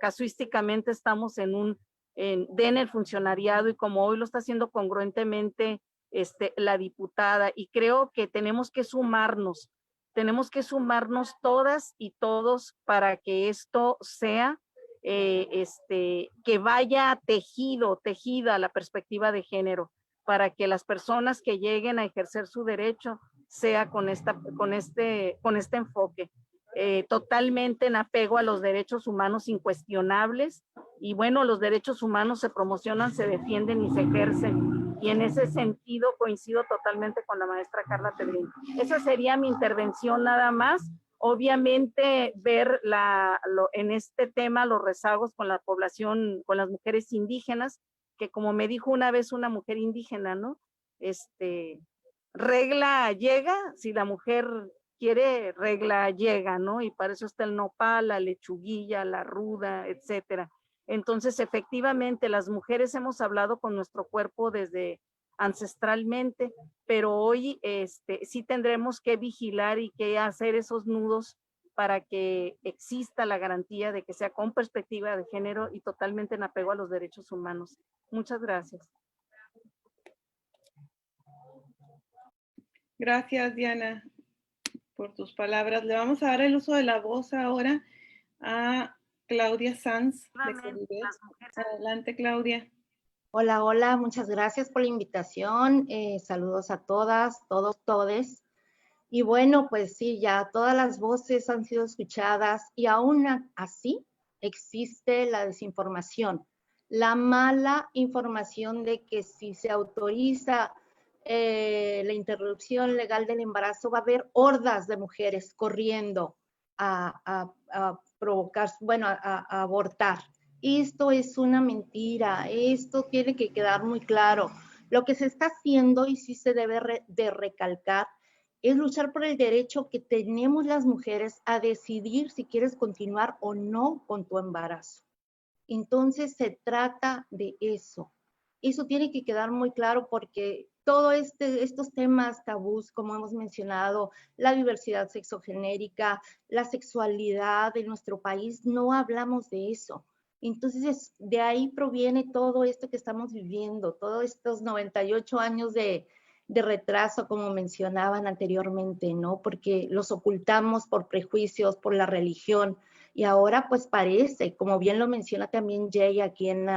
casuísticamente estamos en el funcionariado, y como hoy lo está haciendo congruentemente la diputada. Y creo que tenemos que sumarnos todas y todos para que esto sea que vaya tejida la perspectiva de género, para que las personas que lleguen a ejercer su derecho sea con este enfoque, totalmente en apego a los derechos humanos incuestionables. Y bueno, los derechos humanos se promocionan, se defienden y se ejercen, y en ese sentido coincido totalmente con la maestra Carla Pedrín. Esa sería mi intervención nada más. Obviamente ver en este tema los rezagos con la población, con las mujeres indígenas, que como me dijo una vez una mujer indígena, ¿no? Regla llega, si la mujer quiere, regla llega, ¿no? Y para eso está el nopal, la lechuguilla, la ruda, etcétera. Entonces, efectivamente, las mujeres hemos hablado con nuestro cuerpo desde ancestralmente, pero hoy sí tendremos que vigilar y que hacer esos nudos para que exista la garantía de que sea con perspectiva de género y totalmente en apego a los derechos humanos. Muchas gracias. Gracias, Diana, por tus palabras. Le vamos a dar el uso de la voz ahora a Claudia Sanz. Adelante, Claudia. Hola, hola, muchas gracias por la invitación. Saludos a todas, todos, todes. Y bueno, pues sí, ya todas las voces han sido escuchadas, y aún así existe la desinformación, la mala información de que si se autoriza la interrupción legal del embarazo, va a haber hordas de mujeres corriendo a provocar, bueno, a abortar. Esto es una mentira, esto tiene que quedar muy claro. Lo que se está haciendo, y sí se debe de recalcar, es luchar por el derecho que tenemos las mujeres a decidir si quieres continuar o no con tu embarazo. Entonces se trata de eso. Eso tiene que quedar muy claro porque todos estos temas tabús, como hemos mencionado, la diversidad sexogenérica, la sexualidad de nuestro país, no hablamos de eso. Entonces, de ahí proviene todo esto que estamos viviendo, todos estos 98 años de retraso, como mencionaban anteriormente, ¿no? Porque los ocultamos por prejuicios, por la religión, y ahora pues parece, como bien lo menciona también Jay aquí en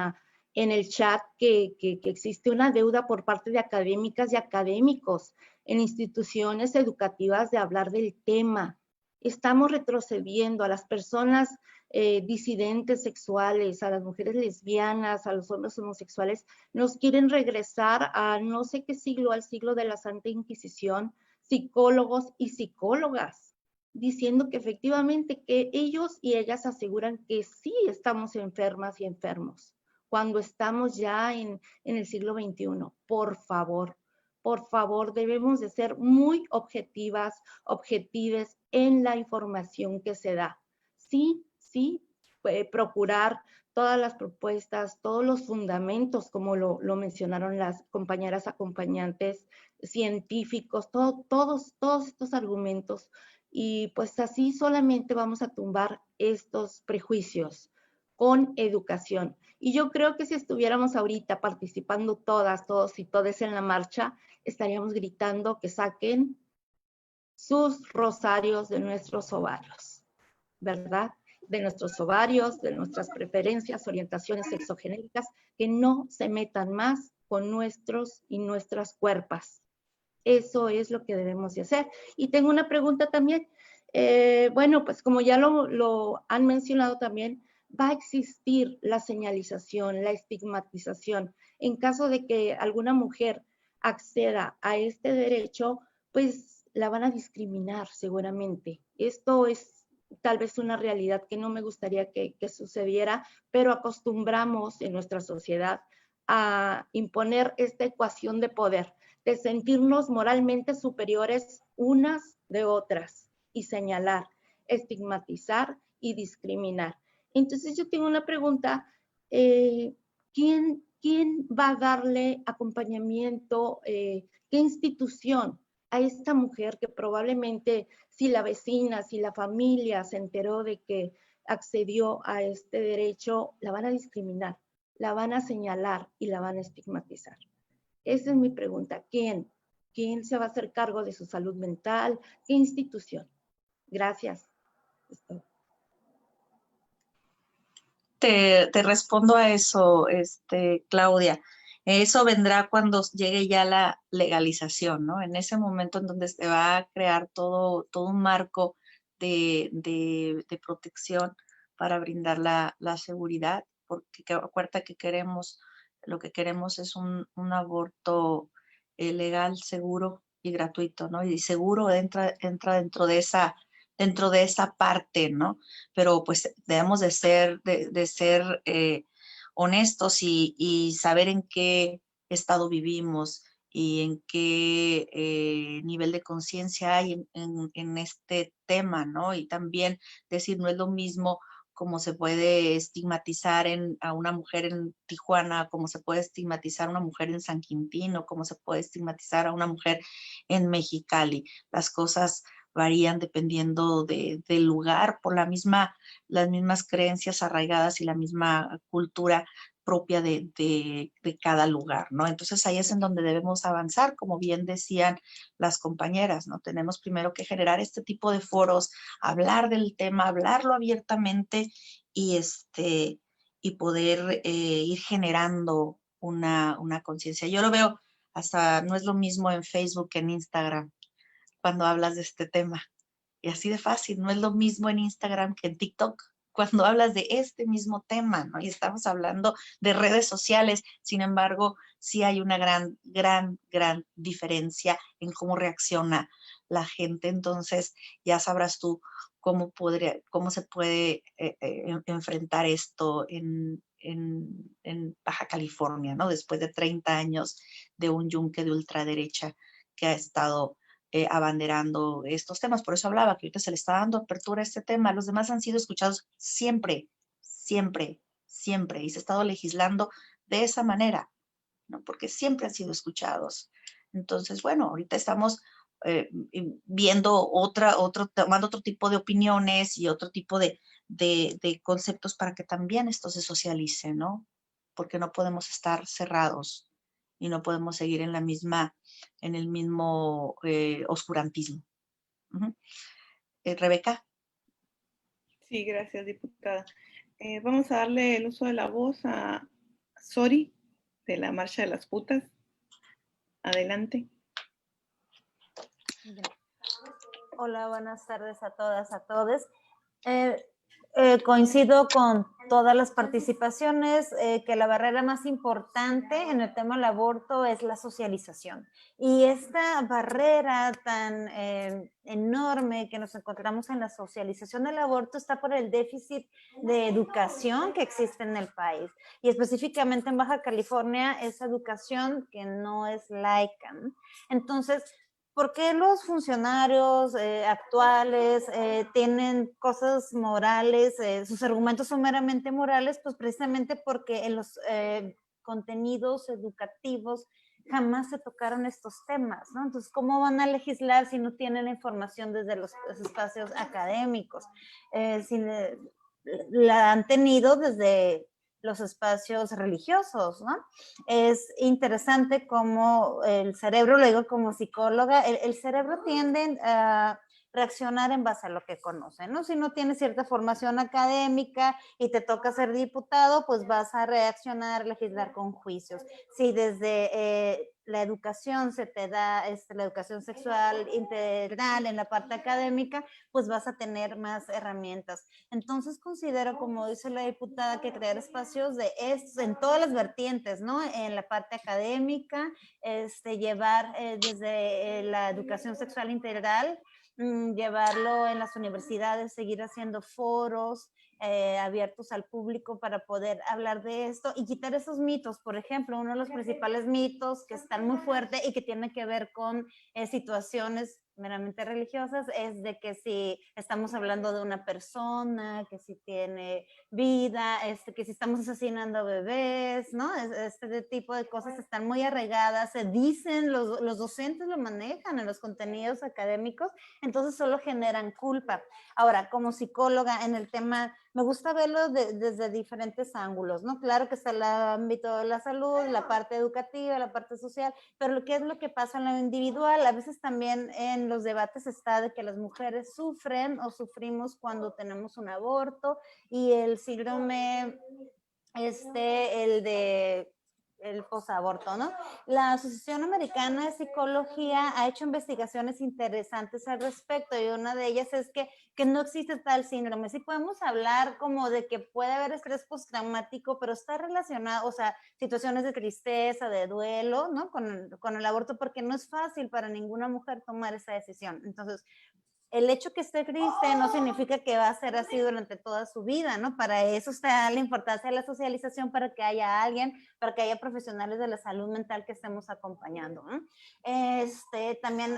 el chat, que existe una deuda por parte de académicas y académicos en instituciones educativas de hablar del tema. Estamos retrocediendo a las personas disidentes sexuales, a las mujeres lesbianas, a los hombres homosexuales, nos quieren regresar a no sé qué siglo, al siglo de la Santa Inquisición, psicólogos y psicólogas, diciendo que efectivamente que ellos y ellas aseguran que sí estamos enfermas y enfermos, cuando estamos ya en el siglo XXI. Por favor, debemos de ser muy objetivas en la información que se da. Sí, procurar todas las propuestas, todos los fundamentos, como lo mencionaron las compañeras acompañantes, científicos, todos estos argumentos, y pues así solamente vamos a tumbar estos prejuicios con educación. Y yo creo que si estuviéramos ahorita participando todas, todos y todes en la marcha, estaríamos gritando que saquen sus rosarios de nuestros ovarios, ¿verdad? De nuestros ovarios, de nuestras preferencias, orientaciones sexogenéricas, que no se metan más con nuestros y nuestras cuerpas. Eso es lo que debemos de hacer. Y tengo una pregunta también. Bueno, pues como ya lo han mencionado también, va a existir la señalización, la estigmatización. En caso de que alguna mujer acceda a este derecho, pues la van a discriminar seguramente. Esto es tal vez una realidad que no me gustaría que sucediera, pero acostumbramos en nuestra sociedad a imponer esta ecuación de poder, de sentirnos moralmente superiores unas de otras y señalar, estigmatizar y discriminar. Entonces yo tengo una pregunta, ¿quién va a darle acompañamiento, qué institución a esta mujer que probablemente si la vecina, si la familia se enteró de que accedió a este derecho, la van a discriminar, la van a señalar y la van a estigmatizar? Esa es mi pregunta. ¿Quién se va a hacer cargo de su salud mental? ¿Qué institución? Gracias. Te respondo a eso, Claudia. Eso vendrá cuando llegue ya la legalización, ¿no? En ese momento en donde se va a crear todo un marco de protección para brindar la seguridad, porque acuérdate que lo que queremos es un aborto legal, seguro y gratuito, ¿no? Y seguro entra dentro de esa parte, ¿no? Pero pues debemos de ser honestos y saber en qué estado vivimos y en qué nivel de conciencia hay en este tema, ¿no? Y también decir, no es lo mismo como se puede estigmatizar a una mujer en Tijuana, como se puede estigmatizar a una mujer en San Quintín, o como se puede estigmatizar a una mujer en Mexicali. Las cosas varían dependiendo del lugar, por las mismas creencias arraigadas y la misma cultura propia de cada lugar, ¿no? Entonces ahí es en donde debemos avanzar, como bien decían las compañeras, ¿no? Tenemos primero que generar este tipo de foros, hablar del tema, hablarlo abiertamente y poder ir generando una conciencia. Yo lo veo hasta, no es lo mismo en Facebook que en Instagram cuando hablas de este tema. Y así de fácil, no es lo mismo en Instagram que en TikTok cuando hablas de este mismo tema, ¿no? Y estamos hablando de redes sociales, sin embargo, sí hay una gran diferencia en cómo reacciona la gente. Entonces, ya sabrás tú cómo se puede enfrentar esto en Baja California, ¿no? Después de 30 años de un yunque de ultraderecha que ha estado abanderando estos temas. Por eso hablaba que ahorita se le está dando apertura a este tema. Los demás han sido escuchados siempre, siempre, siempre, y se ha estado legislando de esa manera, ¿no? Porque siempre han sido escuchados. Entonces, bueno, ahorita estamos viendo tomando otro tipo de opiniones y otro tipo de conceptos para que también esto se socialice, ¿no? Porque no podemos estar cerrados y no podemos seguir en el mismo oscurantismo. Rebeca. Sí, gracias, diputada. Vamos a darle el uso de la voz a Sori, de la Marcha de las Putas. Adelante. Hola, buenas tardes a todas, a todos. Coincido con todas las participaciones, que la barrera más importante en el tema del aborto es la socialización. Y esta barrera tan enorme que nos encontramos en la socialización del aborto está por el déficit de educación que existe en el país. Y específicamente en Baja California, esa educación que no es laica, ¿no? Entonces, ¿por qué los funcionarios actuales tienen cosas morales, sus argumentos son meramente morales? Pues precisamente porque en los contenidos educativos jamás se tocaron estos temas, ¿no? Entonces, ¿cómo van a legislar si no tienen la información desde los espacios académicos? Si la han tenido desde los espacios religiosos, ¿no? Es interesante cómo el cerebro, lo digo como psicóloga, el cerebro tiende a reaccionar en base a lo que conoce, ¿no? Si no tienes cierta formación académica y te toca ser diputado, pues vas a reaccionar, legislar con juicios. Si desde la educación se te da la educación sexual integral en la parte académica, pues vas a tener más herramientas. Entonces considero, como dice la diputada, que crear espacios de estos en todas las vertientes, ¿no? En la parte académica, llevar desde la educación sexual integral, llevarlo en las universidades, seguir haciendo foros abiertos al público para poder hablar de esto y quitar esos mitos. Por ejemplo, uno de los principales mitos que están muy fuertes y que tiene que ver con situaciones meramente religiosas es de que si estamos hablando de una persona, que si tiene vida, que si estamos asesinando bebés, ¿no? Este tipo de cosas están muy arraigadas, se dicen, los docentes lo manejan en los contenidos académicos, entonces solo generan culpa. Ahora, como psicóloga en el tema, me gusta verlo desde diferentes ángulos, ¿no? Claro que está el ámbito de la salud, la parte educativa, la parte social, pero ¿qué es lo que pasa en lo individual? A veces también en los debates está de que las mujeres sufren o sufrimos cuando tenemos un aborto y el síndrome, el posaborto, ¿no? La Asociación Americana de Psicología ha hecho investigaciones interesantes al respecto y una de ellas es que no existe tal síndrome. Sí podemos hablar como de que puede haber estrés postraumático, pero está relacionado, o sea, situaciones de tristeza, de duelo, ¿no? Con el aborto, porque no es fácil para ninguna mujer tomar esa decisión. Entonces, el hecho que esté triste no significa que va a ser así durante toda su vida, ¿no? Para eso está la importancia de la socialización, para que haya alguien, para que haya profesionales de la salud mental que estemos acompañando, ¿no? También,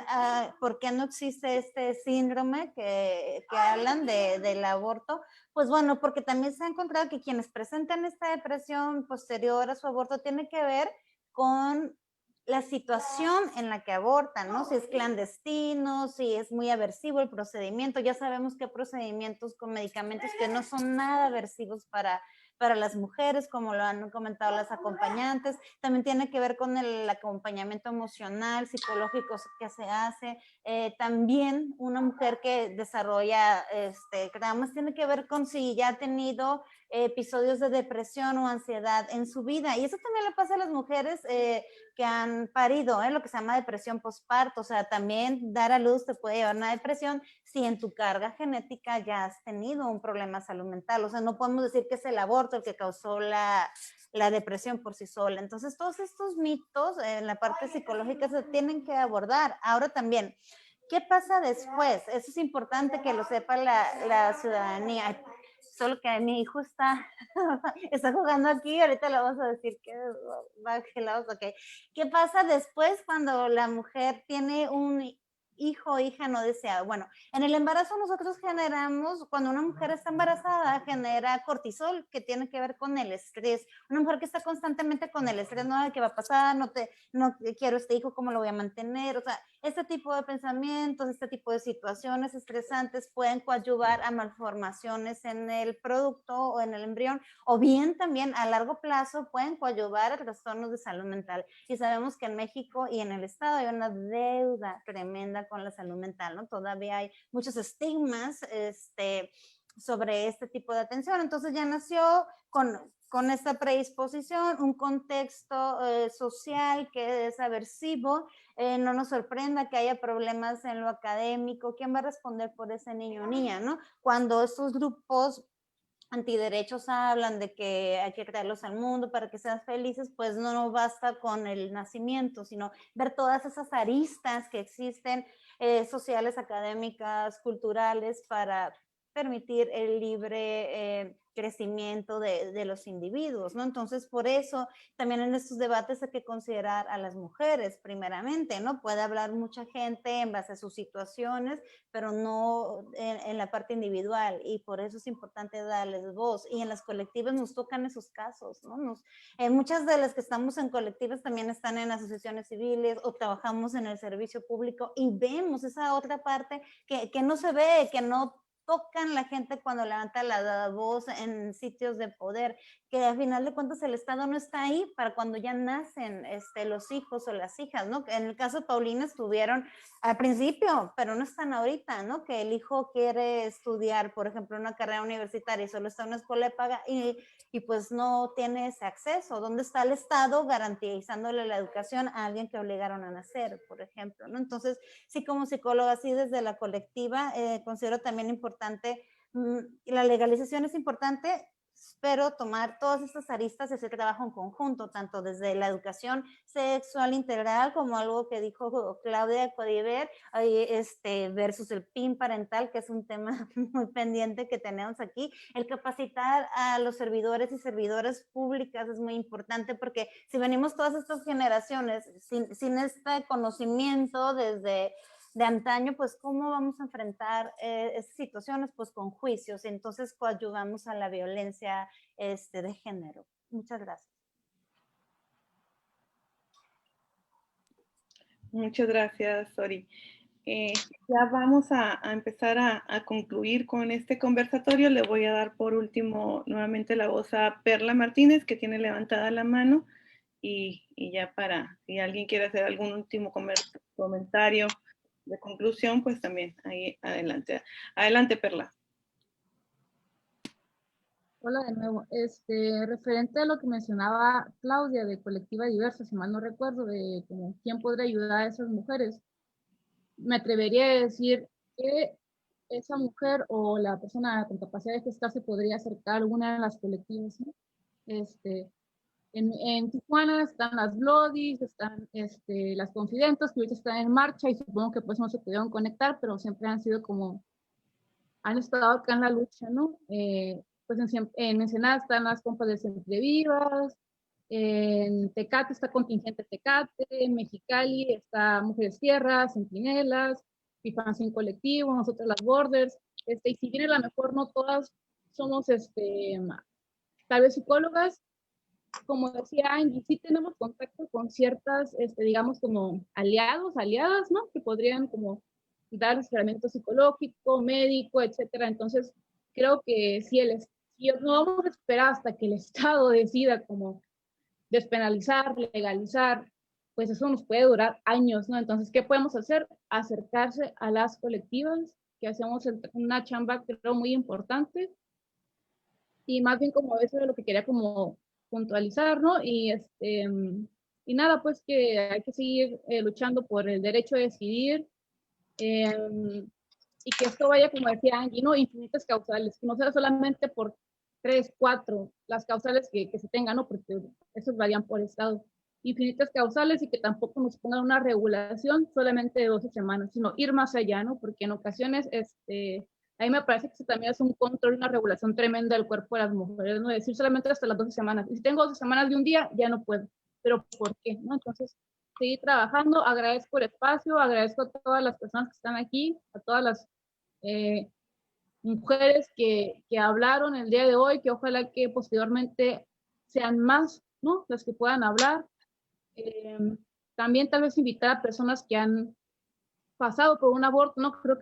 ¿por qué no existe este síndrome que hablan del aborto? Pues bueno, porque también se ha encontrado que quienes presentan esta depresión posterior a su aborto tiene que ver con la situación en la que abortan, ¿no? Si es clandestino, si es muy aversivo el procedimiento. Ya sabemos que hay procedimientos con medicamentos que no son nada aversivos para las mujeres, como lo han comentado las acompañantes. También tiene que ver con el acompañamiento emocional, psicológico que se hace. También una mujer que desarrolla traumas tiene que ver con si ya ha tenido episodios de depresión o ansiedad en su vida. Y eso también le pasa a las mujeres que han parido, lo que se llama depresión postparto. O sea, también dar a luz te puede llevar a una depresión si en tu carga genética ya has tenido un problema de salud mental. O sea, no podemos decir que es el aborto el que causó la depresión por sí sola. Entonces, todos estos mitos en la parte psicológica se tienen que abordar. Ahora también, ¿qué pasa después? Eso es importante que lo sepa la ciudadanía. Solo que mi hijo está jugando aquí, ahorita le vamos a decir que va gelados, ok. ¿Qué pasa después cuando la mujer tiene un hijo o hija no deseado. Bueno, en el embarazo nosotros generamos, cuando una mujer está embarazada, genera cortisol, que tiene que ver con el estrés. Una mujer que está constantemente con el estrés, ¿no? ¿Qué va a pasar? No quiero este hijo, ¿cómo lo voy a mantener? O sea, este tipo de pensamientos, este tipo de situaciones estresantes pueden coadyuvar a malformaciones en el producto o en el embrión, o bien también a largo plazo pueden coadyuvar a trastornos de salud mental. Y sabemos que en México y en el estado hay una deuda tremenda con la salud mental, ¿no? Todavía hay muchos estigmas sobre este tipo de atención. Entonces ya nació con esta predisposición, un contexto social que es aversivo. No nos sorprenda que haya problemas en lo académico. ¿Quién va a responder por ese niño o niña, no? Cuando estos grupos antiderechos hablan de que hay que traerlos al mundo para que sean felices, pues no basta con el nacimiento, sino ver todas esas aristas que existen, sociales, académicas, culturales, para permitir el libre crecimiento de los individuos, ¿no? Entonces, por eso también en estos debates hay que considerar a las mujeres primeramente, ¿no? Puede hablar mucha gente en base a sus situaciones, pero no en la parte individual, y por eso es importante darles voz, y en las colectivas nos tocan esos casos, ¿no? Muchas de las que estamos en colectivas también están en asociaciones civiles o trabajamos en el servicio público y vemos esa otra parte que no se ve, que no tocan la gente cuando levanta la voz en sitios de poder, que al final de cuentas el Estado no está ahí para cuando ya nacen los hijos o las hijas, ¿no? En el caso de Paulina estuvieron al principio, pero no están ahorita, ¿no? Que el hijo quiere estudiar, por ejemplo, una carrera universitaria y solo está en una escuela de paga y pues no tiene ese acceso. ¿Dónde está el Estado garantizándole la educación a alguien que obligaron a nacer, por ejemplo, ¿no? Entonces, sí, como psicóloga, sí, desde la colectiva, considero también importante, la legalización es importante, pero tomar todas estas aristas y hacer trabajo en conjunto, tanto desde la educación sexual integral, como algo que dijo Claudia Codiver, versus el PIN parental, que es un tema muy pendiente que tenemos aquí. El capacitar a los servidores y servidoras públicas es muy importante, porque si venimos todas estas generaciones sin este conocimiento de antaño, pues cómo vamos a enfrentar esas situaciones, pues con juicios, y entonces coadyuvamos a la violencia de género. Muchas gracias. Muchas gracias, Sori. Ya vamos a empezar a concluir con este conversatorio. Le voy a dar por último nuevamente la voz a Perla Martínez, que tiene levantada la mano, y ya para, si alguien quiere hacer algún último comentario de conclusión, pues también ahí adelante. Adelante, Perla. Hola de nuevo. Referente a lo que mencionaba Claudia de Colectiva Diversa, si mal no recuerdo, de como quién podría ayudar a esas mujeres, me atrevería a decir que esa mujer o la persona con capacidad de gestarse podría acercar a alguna de las colectivas, ¿no? En Tijuana están las Bloodies, están las Confidentes, que ahorita están en marcha y supongo que pues no se pudieron conectar, pero siempre han sido como, han estado acá en la lucha, ¿no? Pues en Ensenada están las compas de Siempre Vivas, en Tecate está Contingente Tecate, en Mexicali está Mujeres Tierras, Centinelas, Pifan Sin Colectivo, nosotros las Borders, y si bien a lo mejor no todas somos tal vez psicólogas, como decía Angie, sí tenemos contacto con ciertas, digamos, como aliados, aliadas, ¿no? Que podrían como dar asesoramiento psicológico, médico, etcétera. Entonces, creo que si no vamos a esperar hasta que el Estado decida como despenalizar, legalizar, pues eso nos puede durar años, ¿no? Entonces, ¿qué podemos hacer? Acercarse a las colectivas, que hacemos una chamba, creo, muy importante, y más bien como eso es lo que quería como puntualizar, ¿no? Y nada, pues que hay que seguir luchando por el derecho a decidir, y que esto vaya, como decía Angie, ¿no? Infinitas causales, que no sea solamente por 3, 4, las causales que se tengan, ¿no? Porque esos varían por estado. Infinitas causales, y que tampoco nos pongan una regulación solamente de 12 semanas, sino ir más allá, ¿no? Porque en ocasiones, a mí me parece que eso también es un control, una regulación tremenda del cuerpo de las mujeres, ¿no? Decir solamente hasta las 12 semanas. Y si tengo 12 semanas de un día, ya no puedo. ¿Pero por qué? ¿No? Entonces, seguir trabajando. Agradezco el espacio, agradezco a todas las personas que están aquí, a todas las mujeres que hablaron el día de hoy, que ojalá que posteriormente sean más, ¿no?, las que puedan hablar. También tal vez invitar a personas que han pasado por un aborto, ¿no? Creo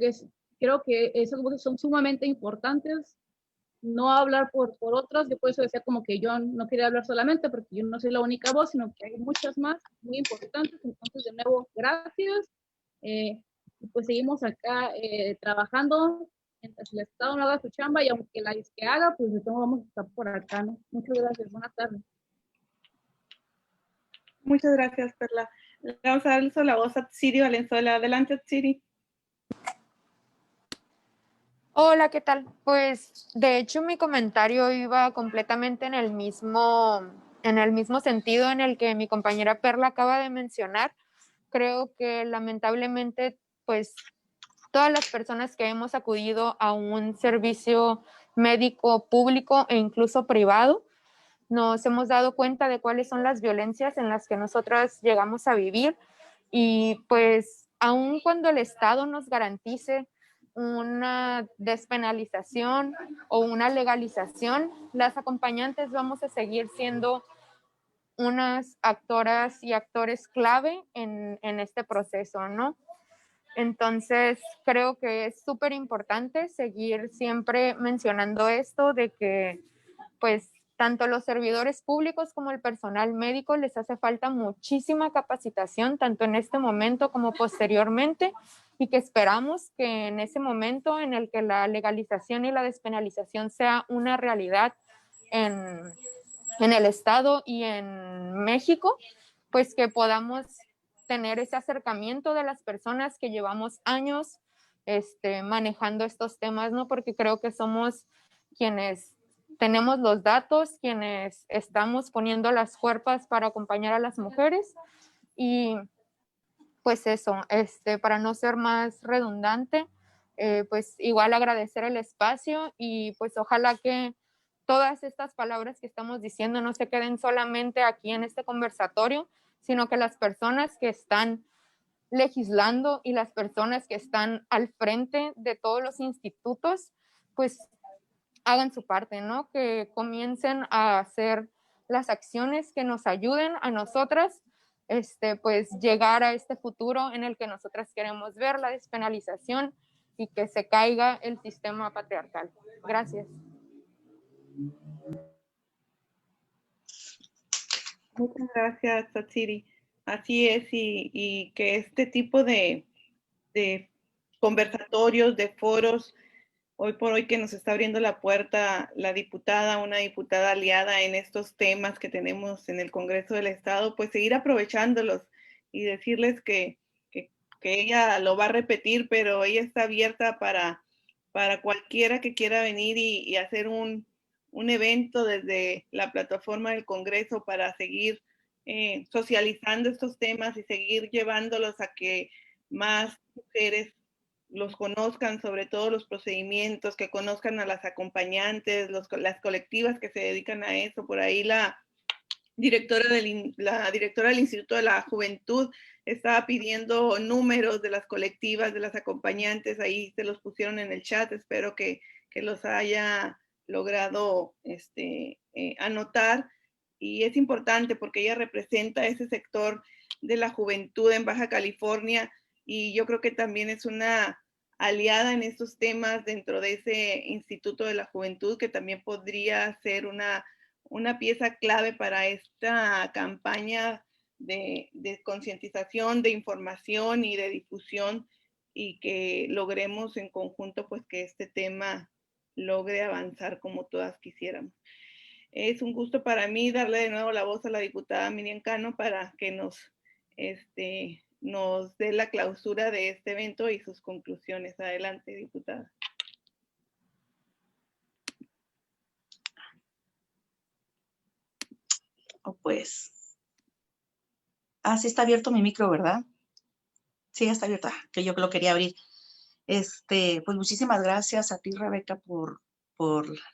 que esas voces son sumamente importantes. No hablar por otras, yo por eso decía como que yo no quería hablar solamente porque yo no soy la única voz, sino que hay muchas más muy importantes. Entonces, de nuevo, gracias. Y pues seguimos acá trabajando mientras el Estado no haga su chamba, y aunque la que haga, pues de todo vamos a estar por acá, ¿no? Muchas gracias, buenas tardes. Muchas gracias, Perla. Le vamos a dar la voz a Tsiri Valenzuela. Adelante, Tsiri. Hola, ¿qué tal? Pues de hecho mi comentario iba completamente en el mismo sentido en el que mi compañera Perla acaba de mencionar. Creo que lamentablemente, pues todas las personas que hemos acudido a un servicio médico público e incluso privado, nos hemos dado cuenta de cuáles son las violencias en las que nosotras llegamos a vivir, y pues aun cuando el Estado nos garantice una despenalización o una legalización, las acompañantes vamos a seguir siendo unas actoras y actores clave en este proceso, ¿no? Entonces, creo que es súper importante seguir siempre mencionando esto de que, pues, tanto los servidores públicos como el personal médico les hace falta muchísima capacitación, tanto en este momento como posteriormente, y que esperamos que en ese momento en el que la legalización y la despenalización sea una realidad en el Estado y en México, pues que podamos tener ese acercamiento de las personas que llevamos años manejando estos temas, ¿no? Porque creo que somos quienes tenemos los datos, quienes estamos poniendo las cuerpas para acompañar a las mujeres. Y pues eso, para no ser más redundante, pues igual agradecer el espacio, y pues ojalá que todas estas palabras que estamos diciendo no se queden solamente aquí en este conversatorio, sino que las personas que están legislando y las personas que están al frente de todos los institutos, pues hagan su parte, ¿no? Que comiencen a hacer las acciones que nos ayuden a nosotras, pues llegar a este futuro en el que nosotras queremos ver, la despenalización, y que se caiga el sistema patriarcal. Gracias. Muchas gracias, Tsiri. Así es, y que este tipo de conversatorios, de foros, hoy por hoy que nos está abriendo la puerta la diputada, una diputada aliada en estos temas que tenemos en el Congreso del Estado, pues seguir aprovechándolos y decirles que ella lo va a repetir, pero ella está abierta para cualquiera que quiera venir y hacer un evento desde la plataforma del Congreso para seguir socializando estos temas y seguir llevándolos a que más mujeres los conozcan, sobre todo los procedimientos, que conozcan a las acompañantes, las colectivas que se dedican a eso. Por ahí la directora del Instituto de la Juventud estaba pidiendo números de las colectivas, de las acompañantes, ahí se los pusieron en el chat, espero que los haya logrado anotar. Y es importante porque ella representa ese sector de la juventud en Baja California, y yo creo que también es una aliada en estos temas dentro de ese Instituto de la Juventud, que también podría ser una pieza clave para esta campaña de concientización, de información y de difusión, y que logremos en conjunto pues que este tema logre avanzar como todas quisiéramos. Es un gusto para mí darle de nuevo la voz a la diputada Miriam Cano para que nos dé la clausura de este evento y sus conclusiones. Adelante, diputada. Pues, sí está abierto mi micro, ¿verdad? Sí, está abierta, que yo lo quería abrir. Pues muchísimas gracias a ti, Rebeca, por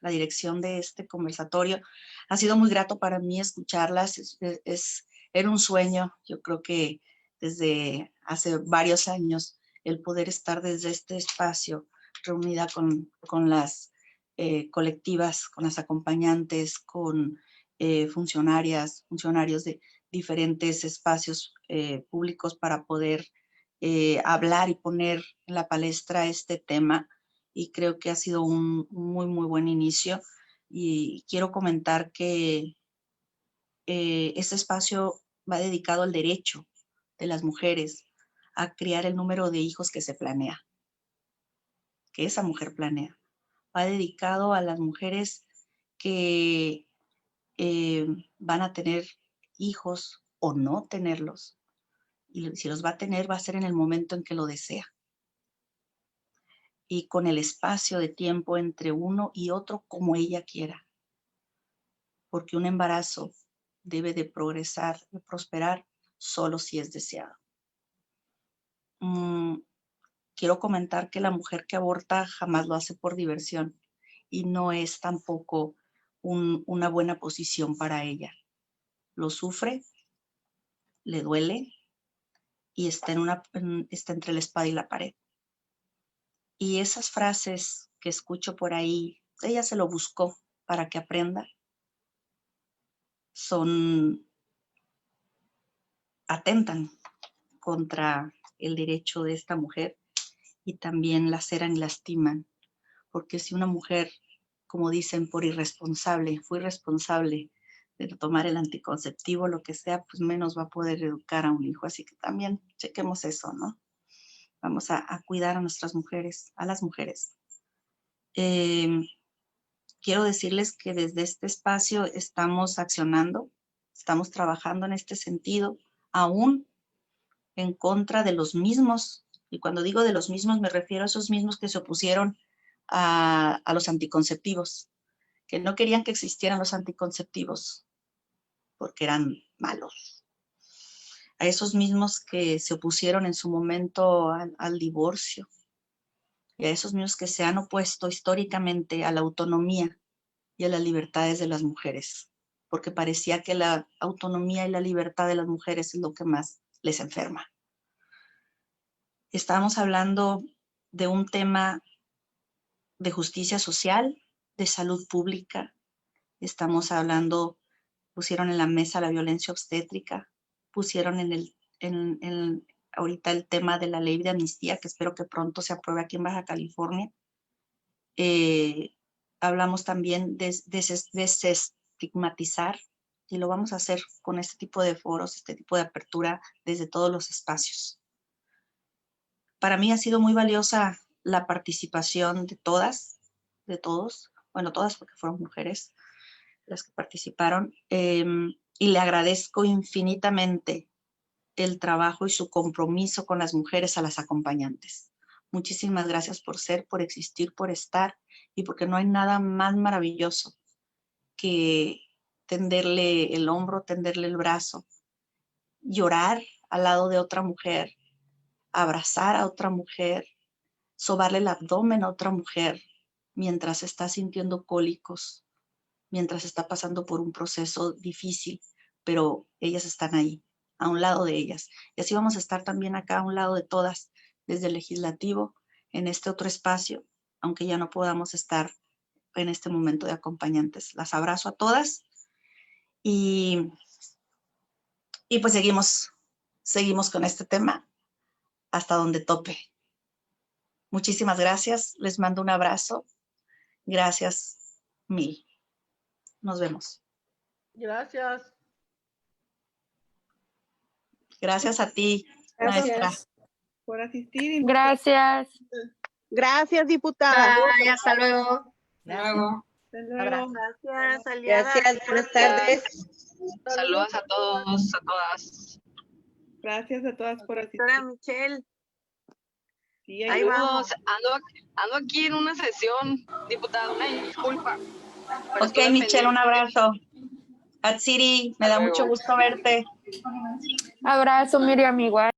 la dirección de este conversatorio. Ha sido muy grato para mí escucharlas. Es Era un sueño, yo creo que desde hace varios años, el poder estar desde este espacio reunida con las colectivas, con las acompañantes, con funcionarios de diferentes espacios públicos para poder hablar y poner en la palestra este tema, y creo que ha sido un muy, muy buen inicio. Y quiero comentar que este espacio va dedicado al derecho de las mujeres a criar el número de hijos que se planea, que esa mujer planea. Va dedicado a las mujeres que van a tener hijos o no tenerlos. Y si los va a tener, va a ser en el momento en que lo desea. Y con el espacio de tiempo entre uno y otro como ella quiera. Porque un embarazo debe de progresar, de prosperar, solo si es deseado. Quiero comentar que la mujer que aborta jamás lo hace por diversión y no es tampoco una buena posición para ella. Lo sufre, le duele y está entre la espada y la pared. Y esas frases que escucho por ahí, ella se lo buscó para que aprenda, atentan contra el derecho de esta mujer y también laceran y lastiman. Porque si una mujer, como dicen, por irresponsable, fue irresponsable de tomar el anticonceptivo, lo que sea, pues menos va a poder educar a un hijo. Así que también chequemos eso, ¿no? Vamos a cuidar a nuestras mujeres, a las mujeres. Quiero decirles que desde este espacio estamos accionando, estamos trabajando en este sentido, aún en contra de los mismos, y cuando digo de los mismos me refiero a esos mismos que se opusieron a los anticonceptivos, que no querían que existieran los anticonceptivos porque eran malos. A esos mismos que se opusieron en su momento al divorcio, y a esos mismos que se han opuesto históricamente a la autonomía y a las libertades de las mujeres, porque parecía que la autonomía y la libertad de las mujeres es lo que más les enferma. Estamos hablando de un tema de justicia social, de salud pública. Estamos hablando, pusieron en la mesa la violencia obstétrica, pusieron ahorita el tema de la ley de amnistía, que espero que pronto se apruebe aquí en Baja California. Hablamos también de desestigmatizar, y lo vamos a hacer con este tipo de foros, este tipo de apertura desde todos los espacios. Para mí ha sido muy valiosa la participación de todas, de todos, bueno, todas porque fueron mujeres las que participaron, y le agradezco infinitamente el trabajo y su compromiso con las mujeres a las acompañantes. Muchísimas gracias por ser, por existir, por estar, y porque no hay nada más maravilloso que tenderle el hombro, tenderle el brazo, llorar al lado de otra mujer, abrazar a otra mujer, sobarle el abdomen a otra mujer mientras está sintiendo cólicos, mientras está pasando por un proceso difícil, pero ellas están ahí, a un lado de ellas. Y así vamos a estar también acá a un lado de todas, desde el legislativo, en este otro espacio, aunque ya no podamos estar en este momento de acompañantes. Las abrazo a todas y pues seguimos con este tema hasta donde tope. Muchísimas gracias, les mando un abrazo. Gracias mil. Nos vemos. Gracias. Gracias a ti, Gracias maestra. por asistir. Gracias. Gracias, diputada. Bye, hasta luego. Luego. Hasta luego. Gracias, aliada. Gracias, buenas tardes. Saludos a todos, a todas. Gracias a todas por asistir. Doctora Michelle. Sí, Ahí vamos. Ando aquí en una sesión, diputada, una disculpa. Ok, Michelle, un abrazo. Atsiri, me da mucho gusto verte. Abrazo, Miriam, igual.